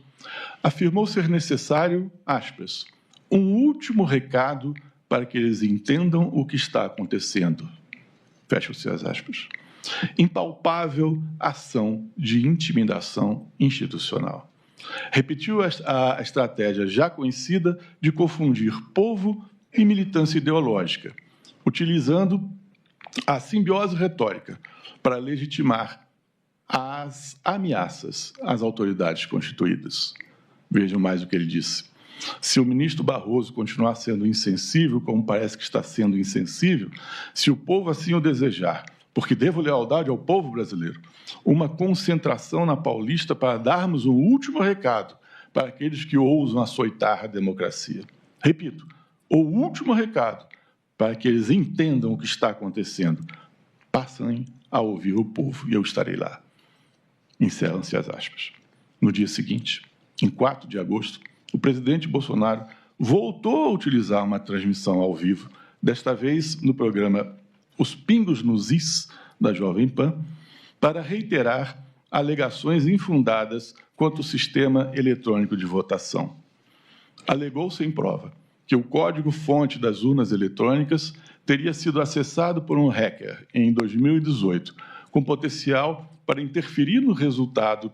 afirmou ser necessário, aspas, um último recado para que eles entendam o que está acontecendo. Fecham-se as aspas. Impalpável ação de intimidação institucional. Repetiu a estratégia já conhecida de confundir povo e militância ideológica, utilizando a simbiose retórica para legitimar as ameaças às autoridades constituídas. Vejam mais o que ele disse. Se o ministro Barroso continuar sendo insensível, como parece que está sendo insensível, se o povo assim o desejar, porque devo lealdade ao povo brasileiro, uma concentração na Paulista para darmos um último recado para aqueles que ousam açoitar a democracia. Repito, o último recado para que eles entendam o que está acontecendo. Passem a ouvir o povo e eu estarei lá. Encerram-se as aspas. No dia seguinte, em 4 de agosto, o presidente Bolsonaro voltou a utilizar uma transmissão ao vivo, desta vez no programa Os Pingos nos Is, da Jovem Pan, para reiterar alegações infundadas quanto ao sistema eletrônico de votação. Alegou sem prova que o código-fonte das urnas eletrônicas teria sido acessado por um hacker em 2018, com potencial para interferir no resultado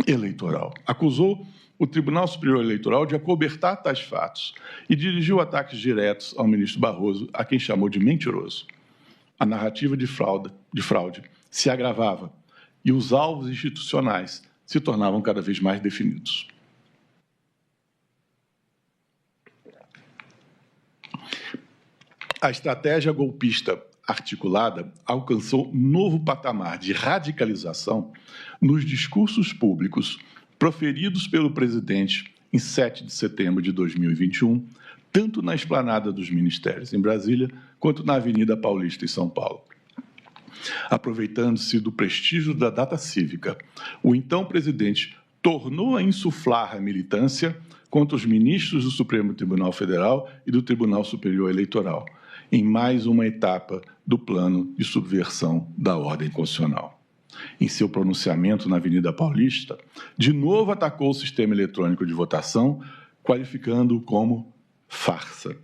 eleitoral. Acusou o Tribunal Superior Eleitoral de acobertar tais fatos e dirigiu ataques diretos ao ministro Barroso, a quem chamou de mentiroso. A narrativa de fraude se agravava e os alvos institucionais se tornavam cada vez mais definidos. A estratégia golpista articulada alcançou novo patamar de radicalização nos discursos públicos proferidos pelo presidente em 7 de setembro de 2021, tanto na esplanada dos ministérios em Brasília, quanto na Avenida Paulista em São Paulo. Aproveitando-se do prestígio da data cívica, o então presidente tornou a insuflar a militância contra os ministros do Supremo Tribunal Federal e do Tribunal Superior Eleitoral, em mais uma etapa do plano de subversão da ordem constitucional. Em seu pronunciamento na Avenida Paulista, de novo atacou o sistema eletrônico de votação, qualificando-o como farsa,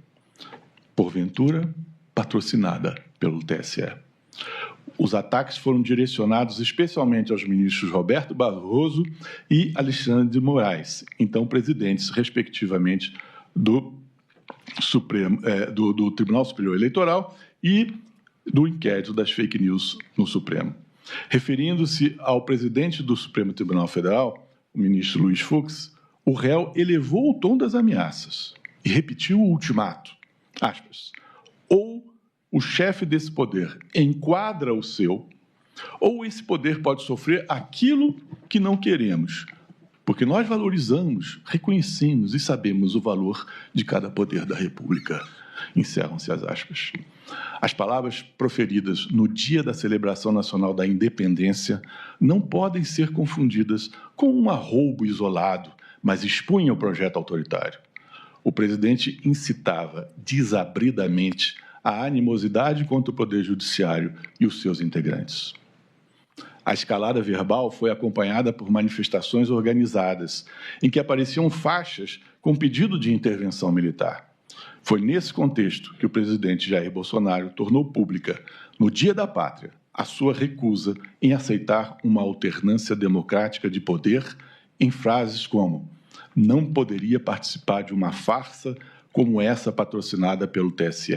porventura patrocinada pelo TSE. Os ataques foram direcionados especialmente aos ministros Roberto Barroso e Alexandre de Moraes, então presidentes, respectivamente, do Tribunal Superior Eleitoral e do inquérito das fake news no Supremo. Referindo-se ao presidente do Supremo Tribunal Federal, o ministro Luiz Fux, o réu elevou o tom das ameaças e repetiu o ultimato, aspas, ou o chefe desse poder enquadra o seu, ou esse poder pode sofrer aquilo que não queremos, porque nós valorizamos, reconhecemos e sabemos o valor de cada poder da República. Encerram-se as aspas. As palavras proferidas no dia da celebração nacional da independência não podem ser confundidas com um arroubo isolado, mas expunham o projeto autoritário. O presidente incitava desabridamente a animosidade contra o Poder Judiciário e os seus integrantes. A escalada verbal foi acompanhada por manifestações organizadas, em que apareciam faixas com pedido de intervenção militar. Foi nesse contexto que o presidente Jair Bolsonaro tornou pública, no Dia da Pátria, a sua recusa em aceitar uma alternância democrática de poder em frases como não poderia participar de uma farsa como essa patrocinada pelo TSE.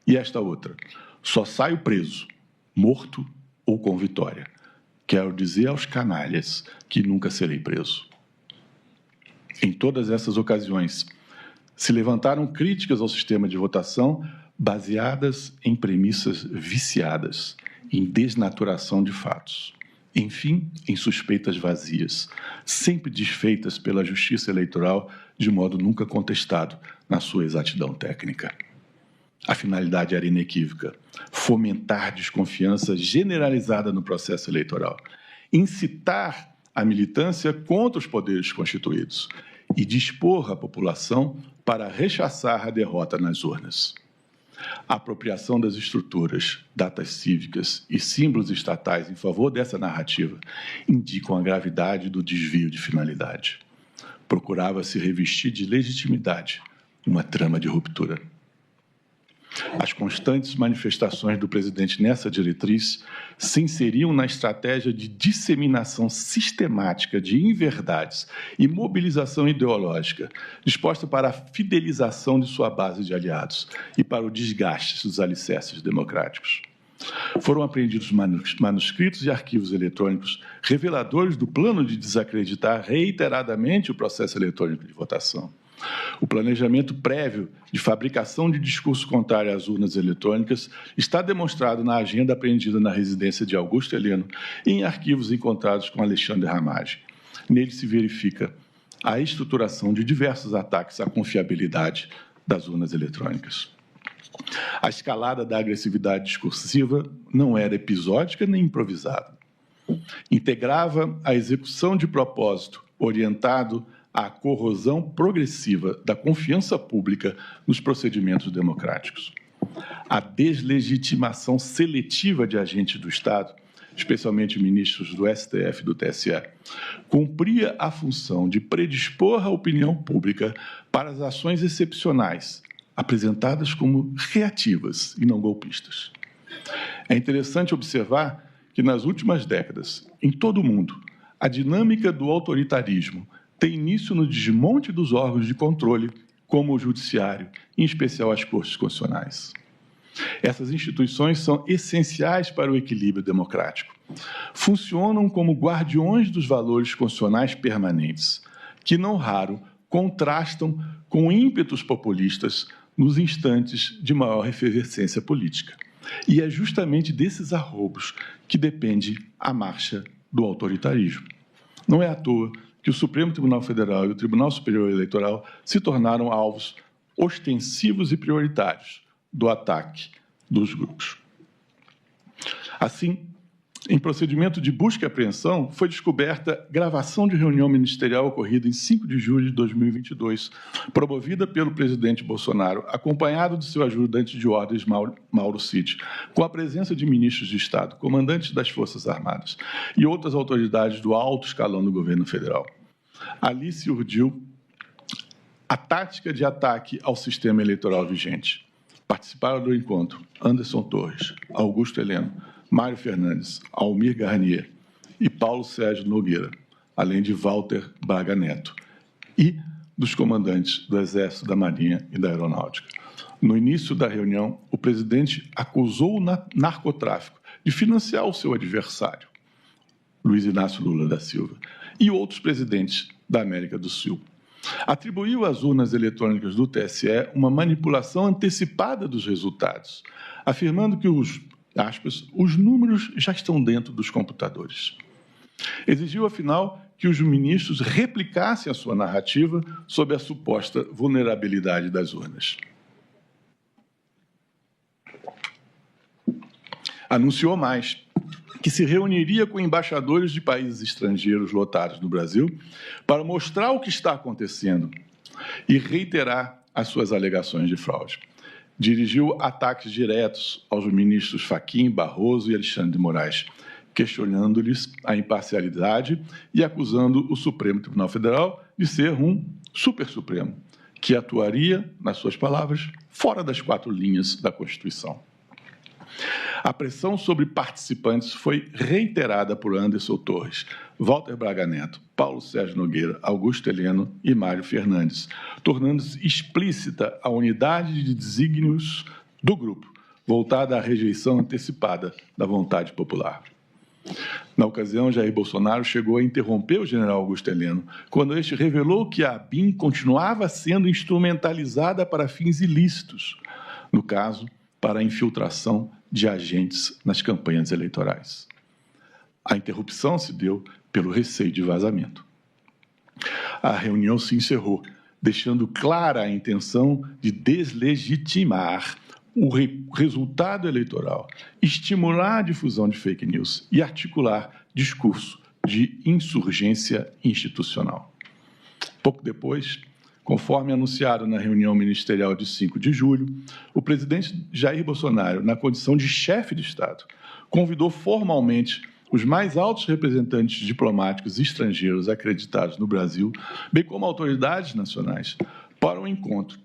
E esta outra, só saio preso, morto ou com vitória. quero dizer aos canalhas que nunca serei preso. Em todas essas ocasiões, se levantaram críticas ao sistema de votação baseadas em premissas viciadas, em desnaturação de fatos. Enfim, em suspeitas vazias, sempre desfeitas pela Justiça Eleitoral de modo nunca contestado na sua exatidão técnica. A finalidade era inequívoca: fomentar desconfiança generalizada no processo eleitoral, incitar a militância contra os poderes constituídos e dispor a população para rechaçar a derrota nas urnas. A apropriação das estruturas, datas cívicas e símbolos estatais em favor dessa narrativa indicam a gravidade do desvio de finalidade. Procurava-se revestir de legitimidade uma trama de ruptura. As constantes manifestações do presidente nessa diretriz se inseriam na estratégia de disseminação sistemática de inverdades e mobilização ideológica, disposta para a fidelização de sua base de aliados e para o desgaste dos alicerces democráticos. Foram apreendidos manuscritos e arquivos eletrônicos reveladores do plano de desacreditar reiteradamente o processo eletrônico de votação. O planejamento prévio de fabricação de discurso contrário às urnas eletrônicas está demonstrado na agenda apreendida na residência de Augusto Heleno e em arquivos encontrados com Alexandre Ramage. Nele se verifica a estruturação de diversos ataques à confiabilidade das urnas eletrônicas. A escalada da agressividade discursiva não era episódica nem improvisada. Integrava a execução de propósito orientado à corrosão progressiva da confiança pública nos procedimentos democráticos. A deslegitimação seletiva de agentes do Estado, especialmente ministros do STF e do TSE, cumpria a função de predispor a opinião pública para as ações excepcionais, apresentadas como reativas e não golpistas. É interessante observar que, nas últimas décadas, em todo o mundo, a dinâmica do autoritarismo tem início no desmonte dos órgãos de controle, como o judiciário, em especial as cortes constitucionais. Essas instituições são essenciais para o equilíbrio democrático. Funcionam como guardiões dos valores constitucionais permanentes, que, não raro, contrastam com ímpetos populistas nos instantes de maior efervescência política. E é justamente desses arroubos que depende a marcha do autoritarismo. Não é à toa que o Supremo Tribunal Federal e o Tribunal Superior Eleitoral se tornaram alvos ostensivos e prioritários do ataque dos grupos. Assim, em procedimento de busca e apreensão, foi descoberta gravação de reunião ministerial ocorrida em 5 de julho de 2022, promovida pelo presidente Bolsonaro, acompanhado de seu ajudante de ordens, Mauro Cid, com a presença de ministros de Estado, comandantes das Forças Armadas e outras autoridades do alto escalão do governo federal. Ali se urdiu a tática de ataque ao sistema eleitoral vigente. Participaram do encontro Anderson Torres, Augusto Heleno, Mário Fernandes, Almir Garnier e Paulo Sérgio Nogueira, além de Walter Braga Neto, e dos comandantes do Exército, da Marinha e da Aeronáutica. No início da reunião, o presidente acusou o narcotráfico de financiar o seu adversário, Luiz Inácio Lula da Silva, e outros presidentes da América do Sul. Atribuiu às urnas eletrônicas do TSE uma manipulação antecipada dos resultados, afirmando que os números já estão dentro dos computadores. Exigiu, afinal, que os ministros replicassem a sua narrativa sobre a suposta vulnerabilidade das urnas. Anunciou mais que se reuniria com embaixadores de países estrangeiros lotados no Brasil para mostrar o que está acontecendo e reiterar as suas alegações de fraude. Dirigiu ataques diretos aos ministros Fachin, Barroso e Alexandre de Moraes, questionando-lhes a imparcialidade e acusando o Supremo Tribunal Federal de ser um super-supremo, que atuaria, nas suas palavras, fora das 4 linhas da Constituição. A pressão sobre participantes foi reiterada por Anderson Torres, Walter Braga Neto, Paulo Sérgio Nogueira, Augusto Heleno e Mário Fernandes, tornando-se explícita a unidade de desígnios do grupo, voltada à rejeição antecipada da vontade popular. Na ocasião, Jair Bolsonaro chegou a interromper o general Augusto Heleno, quando este revelou que a ABIN continuava sendo instrumentalizada para fins ilícitos, no caso, para a infiltração de agentes nas campanhas eleitorais. A interrupção se deu pelo receio de vazamento. A reunião se encerrou, deixando clara a intenção de deslegitimar o resultado eleitoral, estimular a difusão de fake news e articular discurso de insurgência institucional. Pouco depois, conforme anunciado na reunião ministerial de 5 de julho, o presidente Jair Bolsonaro, na condição de chefe de Estado, convidou formalmente os mais altos representantes diplomáticos estrangeiros acreditados no Brasil, bem como autoridades nacionais, para um encontro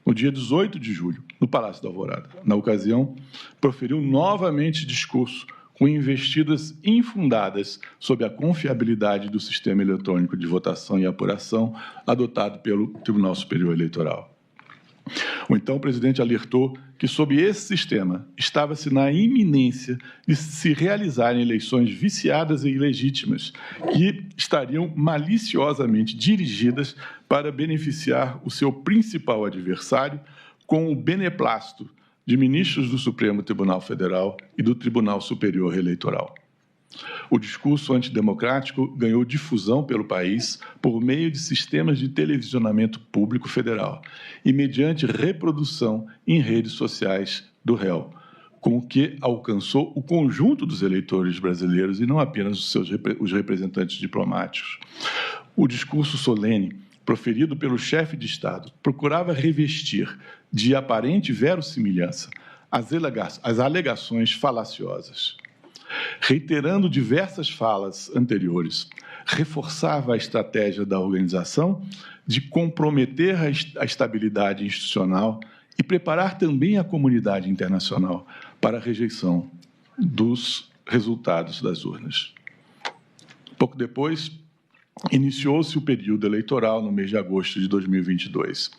no dia 18 de julho, no Palácio da Alvorada. Na ocasião, proferiu novamente discurso com investidas infundadas sobre a confiabilidade do sistema eletrônico de votação e apuração adotado pelo Tribunal Superior Eleitoral. O então presidente alertou que, sob esse sistema, estava-se na iminência de se realizarem eleições viciadas e ilegítimas, que estariam maliciosamente dirigidas para beneficiar o seu principal adversário com o beneplácito de ministros do Supremo Tribunal Federal e do Tribunal Superior Eleitoral. O discurso antidemocrático ganhou difusão pelo país por meio de sistemas de televisionamento público federal e mediante reprodução em redes sociais do réu, com o que alcançou o conjunto dos eleitores brasileiros e não apenas os representantes diplomáticos. O discurso solene, proferido pelo chefe de Estado, procurava revestir de aparente verossimilhança as alegações falaciosas. Reiterando diversas falas anteriores, reforçava a estratégia da organização de comprometer a estabilidade institucional e preparar também a comunidade internacional para a rejeição dos resultados das urnas. Pouco depois, iniciou-se o período eleitoral no mês de agosto de 2022.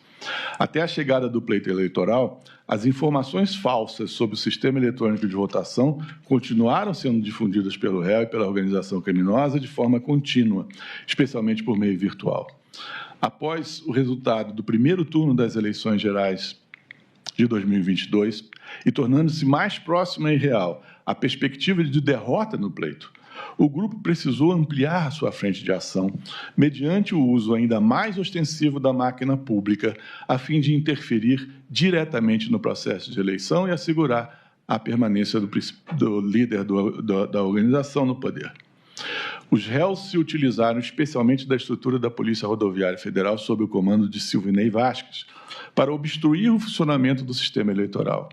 Até a chegada do pleito eleitoral, as informações falsas sobre o sistema eletrônico de votação continuaram sendo difundidas pelo réu e pela organização criminosa de forma contínua, especialmente por meio virtual. Após o resultado do primeiro turno das eleições gerais de 2022 e tornando-se mais próxima e real a perspectiva de derrota no pleito, o grupo precisou ampliar a sua frente de ação mediante o uso ainda mais ostensivo da máquina pública, a fim de interferir diretamente no processo de eleição e assegurar a permanência do líder da organização no poder. Os réus se utilizaram especialmente da estrutura da Polícia Rodoviária Federal sob o comando de Silvinei Vasquez para obstruir o funcionamento do sistema eleitoral.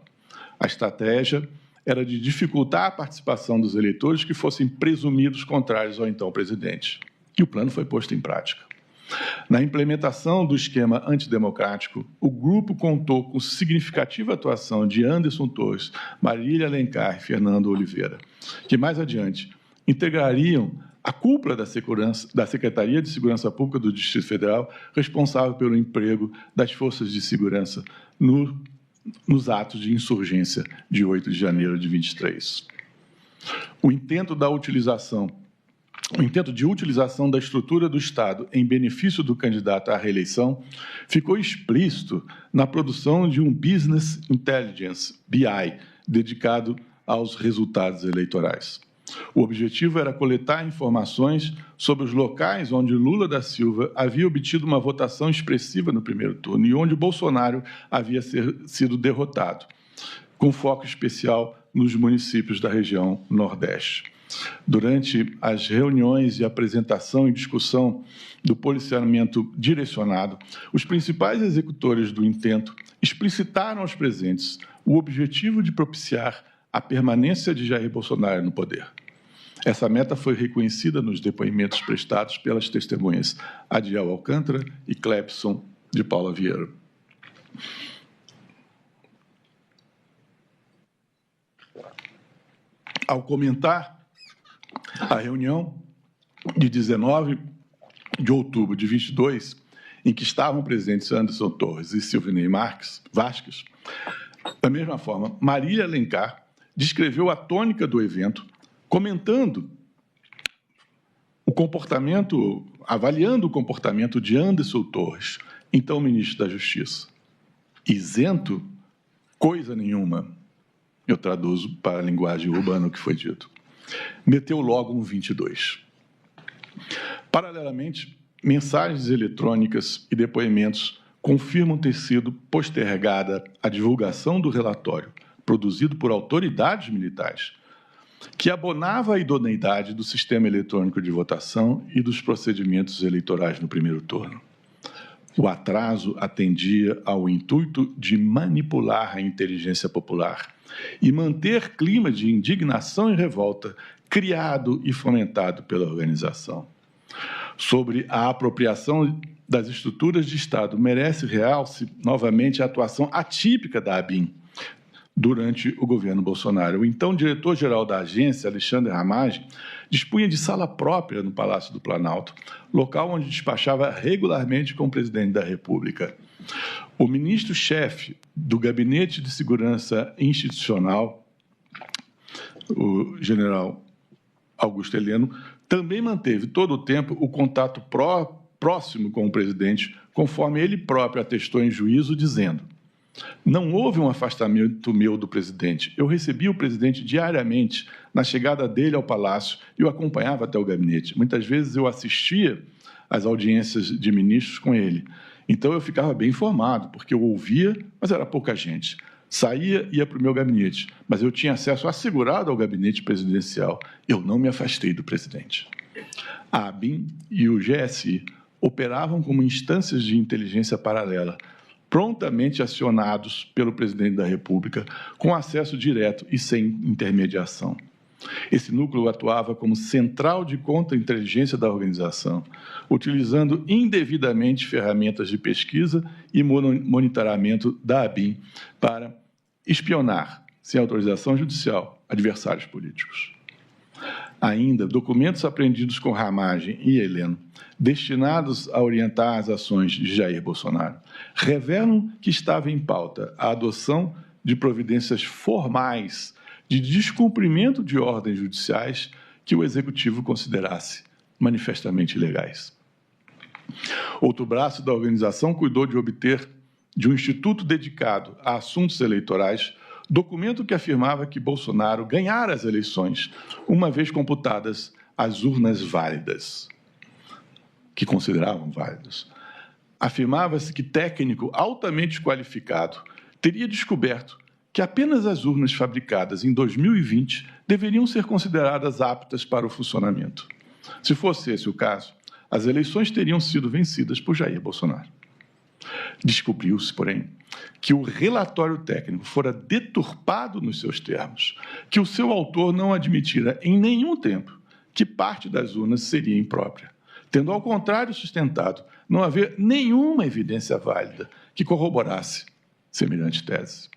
A estratégia era de dificultar a participação dos eleitores que fossem presumidos contrários ao então presidente. E o plano foi posto em prática. Na implementação do esquema antidemocrático, o grupo contou com significativa atuação de Anderson Torres, Marília Alencar e Fernando Oliveira, que mais adiante integrariam a cúpula da Secretaria de Segurança Pública do Distrito Federal, responsável pelo emprego das forças de segurança nos atos de insurgência de 8 de janeiro de 23. O intento de utilização da estrutura do Estado em benefício do candidato à reeleição ficou explícito na produção de um Business Intelligence, BI, dedicado aos resultados eleitorais. O objetivo era coletar informações sobre os locais onde Lula da Silva havia obtido uma votação expressiva no primeiro turno e onde Bolsonaro havia sido derrotado, com foco especial nos municípios da região Nordeste. Durante as reuniões de apresentação e discussão do policiamento direcionado, os principais executores do intento explicitaram aos presentes o objetivo de propiciar a permanência de Jair Bolsonaro no poder. Essa meta foi reconhecida nos depoimentos prestados pelas testemunhas Adiel Alcântara e Clepson de Paula Vieira. Ao comentar a reunião de 19 de outubro de 22, em que estavam presentes Anderson Torres e Silvinei Vasquez, da mesma forma, Marília Alencar descreveu a tônica do evento, comentando avaliando o comportamento de Anderson Torres, então ministro da Justiça, isento, coisa nenhuma, eu traduzo para a linguagem urbana o que foi dito, meteu logo um 22. Paralelamente, mensagens eletrônicas e depoimentos confirmam ter sido postergada a divulgação do relatório produzido por autoridades militares, que abonava a idoneidade do sistema eletrônico de votação e dos procedimentos eleitorais no primeiro turno. O atraso atendia ao intuito de manipular a inteligência popular e manter clima de indignação e revolta criado e fomentado pela organização. Sobre a apropriação das estruturas de Estado, merece realce novamente a atuação atípica da ABIN durante o governo Bolsonaro. O então diretor-geral da agência, Alexandre Ramage, dispunha de sala própria no Palácio do Planalto, local onde despachava regularmente com o presidente da República. O ministro-chefe do Gabinete de Segurança Institucional, o general Augusto Heleno, também manteve todo o tempo o contato próximo com o presidente, conforme ele próprio atestou em juízo, dizendo: não houve um afastamento meu do presidente. Eu recebi o presidente diariamente na chegada dele ao palácio e o acompanhava até o gabinete. Muitas vezes eu assistia às audiências de ministros com ele. Então eu ficava bem informado, porque eu ouvia, mas era pouca gente. Saía, ia para o meu gabinete, mas eu tinha acesso assegurado ao gabinete presidencial. Eu não me afastei do presidente. A ABIN e o GSI operavam como instâncias de inteligência paralela, prontamente acionados pelo presidente da República, com acesso direto e sem intermediação. Esse núcleo atuava como central de contra-inteligência da organização, utilizando indevidamente ferramentas de pesquisa e monitoramento da ABIN para espionar, sem autorização judicial, adversários políticos. Ainda, documentos apreendidos com Ramage e Heleno, destinados a orientar as ações de Jair Bolsonaro, revelam que estava em pauta a adoção de providências formais de descumprimento de ordens judiciais que o Executivo considerasse manifestamente ilegais. Outro braço da organização cuidou de obter de um instituto dedicado a assuntos eleitorais documento que afirmava que Bolsonaro ganhara as eleições, uma vez computadas as urnas válidas, que consideravam válidas. Afirmava-se que técnico altamente qualificado teria descoberto que apenas as urnas fabricadas em 2020 deveriam ser consideradas aptas para o funcionamento. Se fosse esse o caso, as eleições teriam sido vencidas por Jair Bolsonaro. Descobriu-se, porém, que o relatório técnico fora deturpado nos seus termos, que o seu autor não admitira em nenhum tempo que parte das urnas seria imprópria, tendo, ao contrário, sustentado não haver nenhuma evidência válida que corroborasse semelhante tese.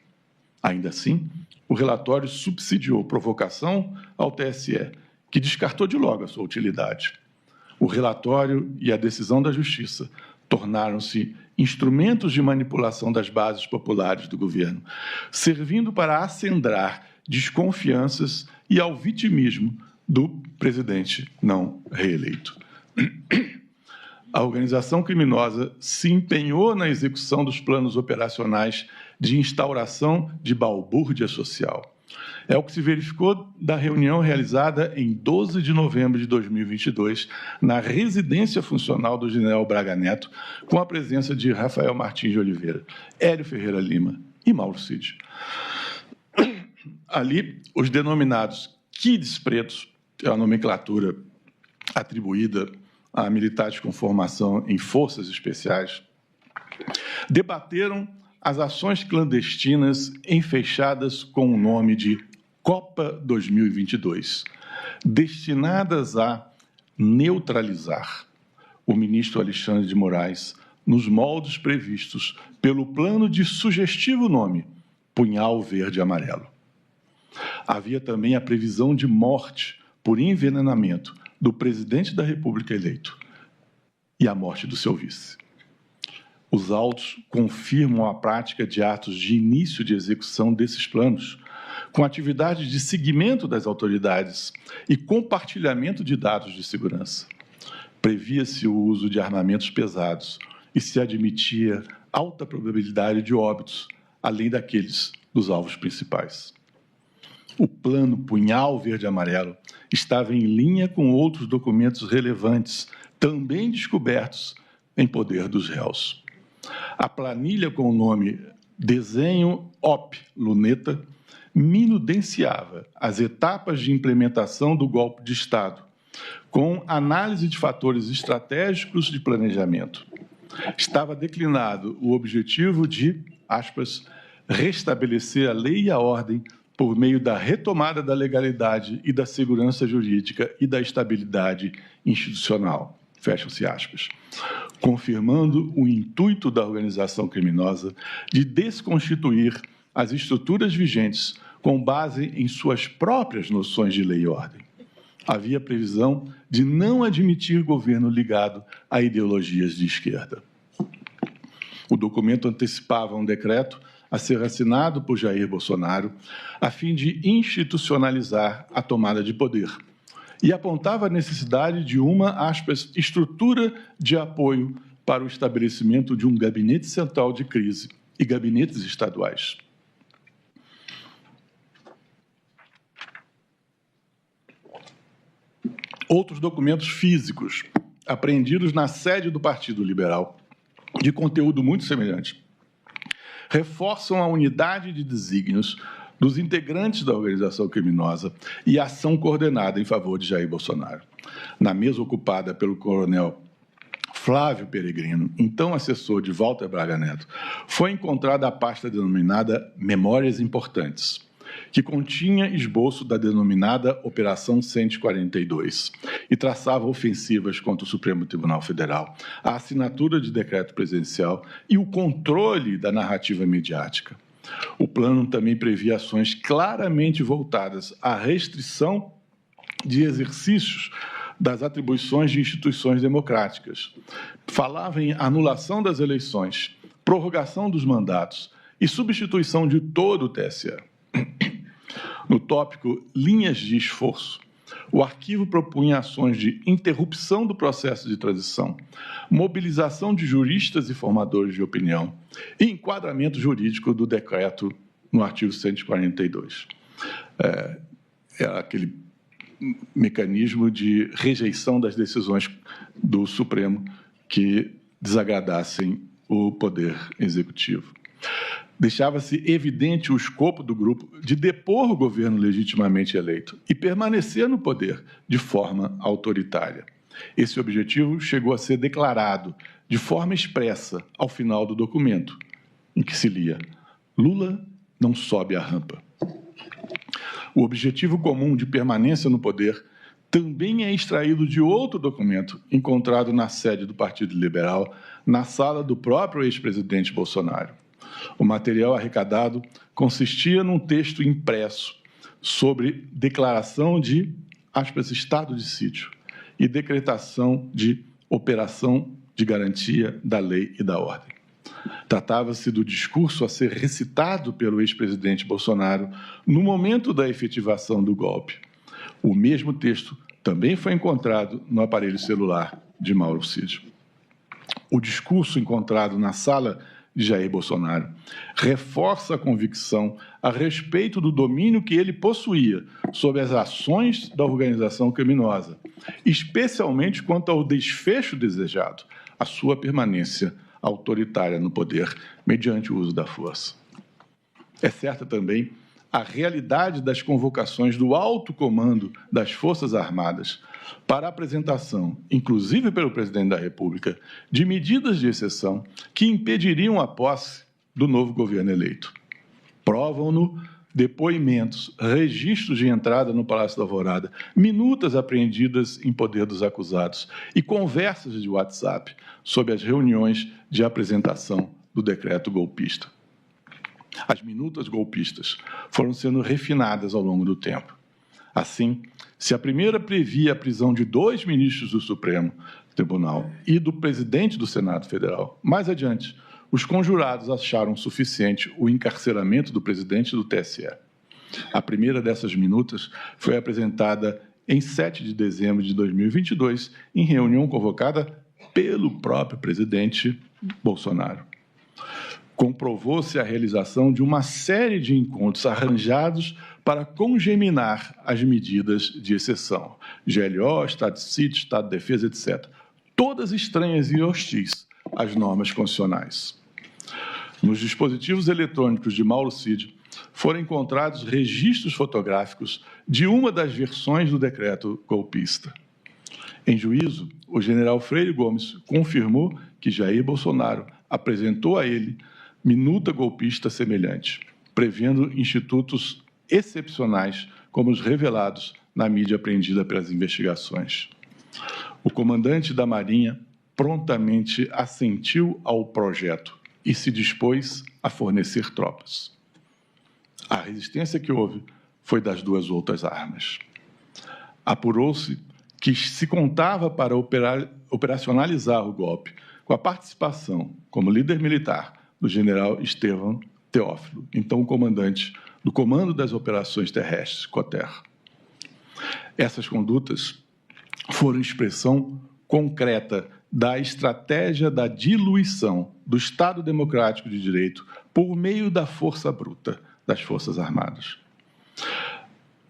Ainda assim, o relatório subsidiou provocação ao TSE, que descartou de logo a sua utilidade. O relatório e a decisão da Justiça tornaram-se instrumentos de manipulação das bases populares do governo, servindo para acendrar desconfianças e ao vitimismo do presidente não reeleito. A organização criminosa se empenhou na execução dos planos operacionais de instauração de balbúrdia social. É o que se verificou da reunião realizada em 12 de novembro de 2022, na residência funcional do general Braga Neto, com a presença de Rafael Martins de Oliveira, Hélio Ferreira Lima e Mauro Cid. Ali, os denominados kids pretos, é a nomenclatura atribuída a militares com formação em forças especiais, debateram as ações clandestinas enfechadas com o nome de Copa 2022, destinadas a neutralizar o ministro Alexandre de Moraes nos moldes previstos pelo plano de sugestivo nome Punhal Verde e Amarelo. Havia também a previsão de morte por envenenamento do presidente da República eleito e a morte do seu vice. Os autos confirmam a prática de atos de início de execução desses planos, com atividades de seguimento das autoridades e compartilhamento de dados de segurança. previa-se o uso de armamentos pesados e se admitia alta probabilidade de óbitos, além daqueles dos alvos principais. O plano Punhal Verde-Amarelo estava em linha com outros documentos relevantes, também descobertos em poder dos réus. A planilha com o nome Desenho OP Luneta minudenciava as etapas de implementação do golpe de Estado, com análise de fatores estratégicos de planejamento. Estava declinado o objetivo de, aspas, restabelecer a lei e a ordem por meio da retomada da legalidade e da segurança jurídica e da estabilidade institucional, fecham-se aspas, confirmando o intuito da organização criminosa de desconstituir as estruturas vigentes com base em suas próprias noções de lei e ordem. Havia previsão de não admitir governo ligado a ideologias de esquerda. O documento antecipava um decreto a ser assinado por Jair Bolsonaro, a fim de institucionalizar a tomada de poder, e apontava a necessidade de uma, aspas, estrutura de apoio para o estabelecimento de um gabinete central de crise e gabinetes estaduais. Outros documentos físicos apreendidos na sede do Partido Liberal, de conteúdo muito semelhante, reforçam a unidade de desígnios dos integrantes da organização criminosa e a ação coordenada em favor de Jair Bolsonaro. Na mesa ocupada pelo coronel Flávio Peregrino, então assessor de Walter Braga Neto, foi encontrada a pasta denominada Memórias Importantes, que continha esboço da denominada Operação 142 e traçava ofensivas contra o Supremo Tribunal Federal, a assinatura de decreto presidencial e o controle da narrativa midiática. O plano também previa ações claramente voltadas à restrição de exercícios das atribuições de instituições democráticas. Falava em anulação das eleições, prorrogação dos mandatos e substituição de todo o TSE. No tópico Linhas de Esforço, o arquivo propunha ações de interrupção do processo de transição, mobilização de juristas e formadores de opinião e enquadramento jurídico do decreto no artigo 142. É aquele mecanismo de rejeição das decisões do Supremo que desagradassem o Poder Executivo. Deixava-se evidente o escopo do grupo de depor o governo legitimamente eleito e permanecer no poder de forma autoritária. Esse objetivo chegou a ser declarado de forma expressa ao final do documento, em que se lia: Lula não sobe a rampa. O objetivo comum de permanência no poder também é extraído de outro documento encontrado na sede do Partido Liberal, na sala do próprio ex-presidente Bolsonaro. O material arrecadado consistia num texto impresso sobre declaração de, aspas, estado de sítio e decretação de operação de garantia da lei e da ordem. Tratava-se do discurso a ser recitado pelo ex-presidente Bolsonaro no momento da efetivação do golpe. O mesmo texto também foi encontrado no aparelho celular de Mauro Cid. O discurso encontrado na sala de Jair Bolsonaro reforça a convicção a respeito do domínio que ele possuía sobre as ações da organização criminosa, especialmente quanto ao desfecho desejado, a sua permanência autoritária no poder mediante o uso da força. É certa também a realidade das convocações do alto comando das Forças Armadas para a apresentação, inclusive pelo presidente da República, de medidas de exceção que impediriam a posse do novo governo eleito. Provam-no depoimentos, registros de entrada no Palácio da Alvorada, minutas apreendidas em poder dos acusados e conversas de WhatsApp sobre as reuniões de apresentação do decreto golpista. As minutas golpistas foram sendo refinadas ao longo do tempo. Assim, se a primeira previa a prisão de 2 ministros do Supremo Tribunal e do presidente do Senado Federal, mais adiante, os conjurados acharam suficiente o encarceramento do presidente do TSE. A primeira dessas minutas foi apresentada em 7 de dezembro de 2022, em reunião convocada pelo próprio presidente Bolsonaro. Comprovou-se a realização de uma série de encontros arranjados para congeminar as medidas de exceção, GLO, Estado de Sítio, Estado de Defesa, etc., todas estranhas e hostis às normas constitucionais. Nos dispositivos eletrônicos de Mauro Cid foram encontrados registros fotográficos de uma das versões do decreto golpista. Em juízo, o general Freire Gomes confirmou que Jair Bolsonaro apresentou a ele minuta golpista semelhante, prevendo institutos excepcionais como os revelados na mídia apreendida pelas investigações. O comandante da Marinha prontamente assentiu ao projeto e se dispôs a fornecer tropas. A resistência que houve foi das duas outras armas. Apurou-se que se contava para operacionalizar o golpe com a participação, como líder militar, do general Estevão Teófilo, então o comandante do Comando das Operações Terrestres, COTER. Essas condutas foram expressão concreta da estratégia da diluição do Estado Democrático de Direito por meio da força bruta das Forças Armadas.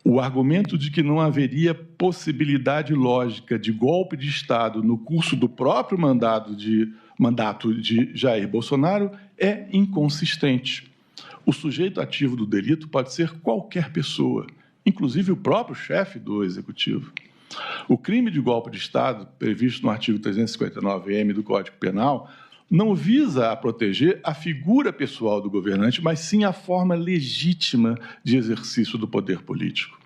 O argumento de que não haveria possibilidade lógica de golpe de Estado no curso do próprio mandato de Jair Bolsonaro é inconsistente. O sujeito ativo do delito pode ser qualquer pessoa, inclusive o próprio chefe do Executivo. O crime de golpe de Estado, previsto no artigo 359-M do Código Penal, não visa a proteger a figura pessoal do governante, mas sim a forma legítima de exercício do poder político.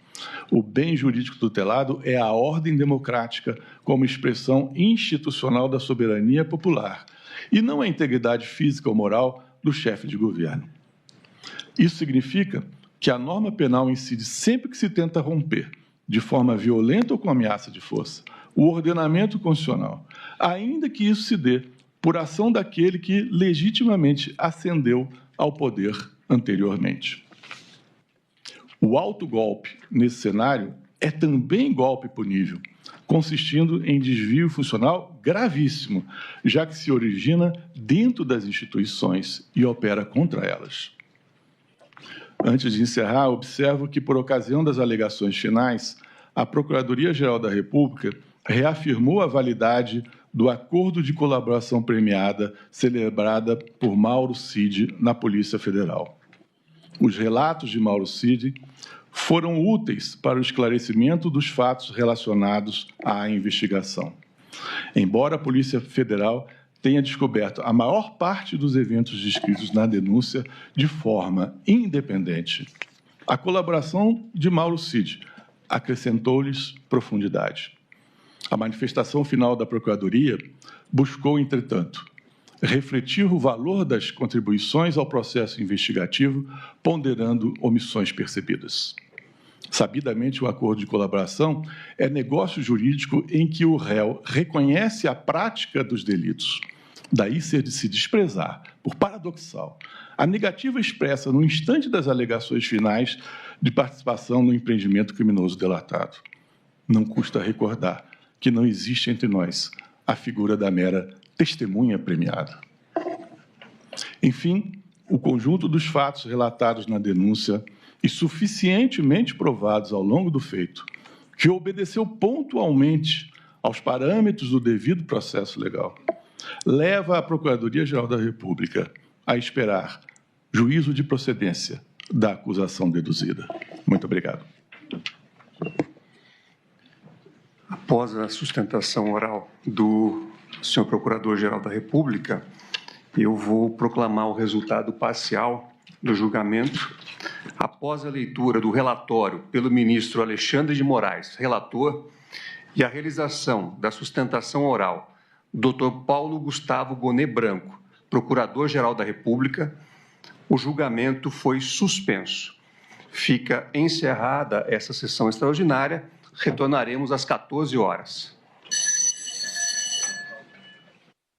O bem jurídico tutelado é a ordem democrática como expressão institucional da soberania popular, e não a integridade física ou moral do chefe de governo. Isso significa que a norma penal incide sempre que se tenta romper, de forma violenta ou com ameaça de força, o ordenamento constitucional, ainda que isso se dê por ação daquele que legitimamente ascendeu ao poder anteriormente. O autogolpe, nesse cenário, é também golpe punível, consistindo em desvio funcional gravíssimo, já que se origina dentro das instituições e opera contra elas. Antes de encerrar, observo que, por ocasião das alegações finais, a Procuradoria-Geral da República reafirmou a validade do acordo de colaboração premiada celebrada por Mauro Cid na Polícia Federal. Os relatos de Mauro Cid foram úteis para o esclarecimento dos fatos relacionados à investigação. Embora a Polícia Federal tenha descoberto a maior parte dos eventos descritos na denúncia de forma independente, a colaboração de Mauro Cid acrescentou-lhes profundidade. A manifestação final da Procuradoria buscou, entretanto, refletir o valor das contribuições ao processo investigativo, ponderando omissões percebidas. Sabidamente, o acordo de colaboração é negócio jurídico em que o réu reconhece a prática dos delitos. Daí ser de se desprezar, por paradoxal, a negativa expressa no instante das alegações finais de participação no empreendimento criminoso delatado. Não custa recordar que não existe entre nós a figura da mera testemunha premiada. Enfim, o conjunto dos fatos relatados na denúncia e suficientemente provados ao longo do feito, que obedeceu pontualmente aos parâmetros do devido processo legal, leva a Procuradoria-Geral da República a esperar juízo de procedência da acusação deduzida. Muito obrigado. Após a sustentação oral do senhor Procurador-Geral da República, eu vou proclamar o resultado parcial do julgamento. Após a leitura do relatório pelo ministro Alexandre de Moraes, relator, e a realização da sustentação oral do Dr. Paulo Gustavo Gonet Branco, Procurador-Geral da República, o julgamento foi suspenso. Fica encerrada essa sessão extraordinária. Retornaremos às 14 horas.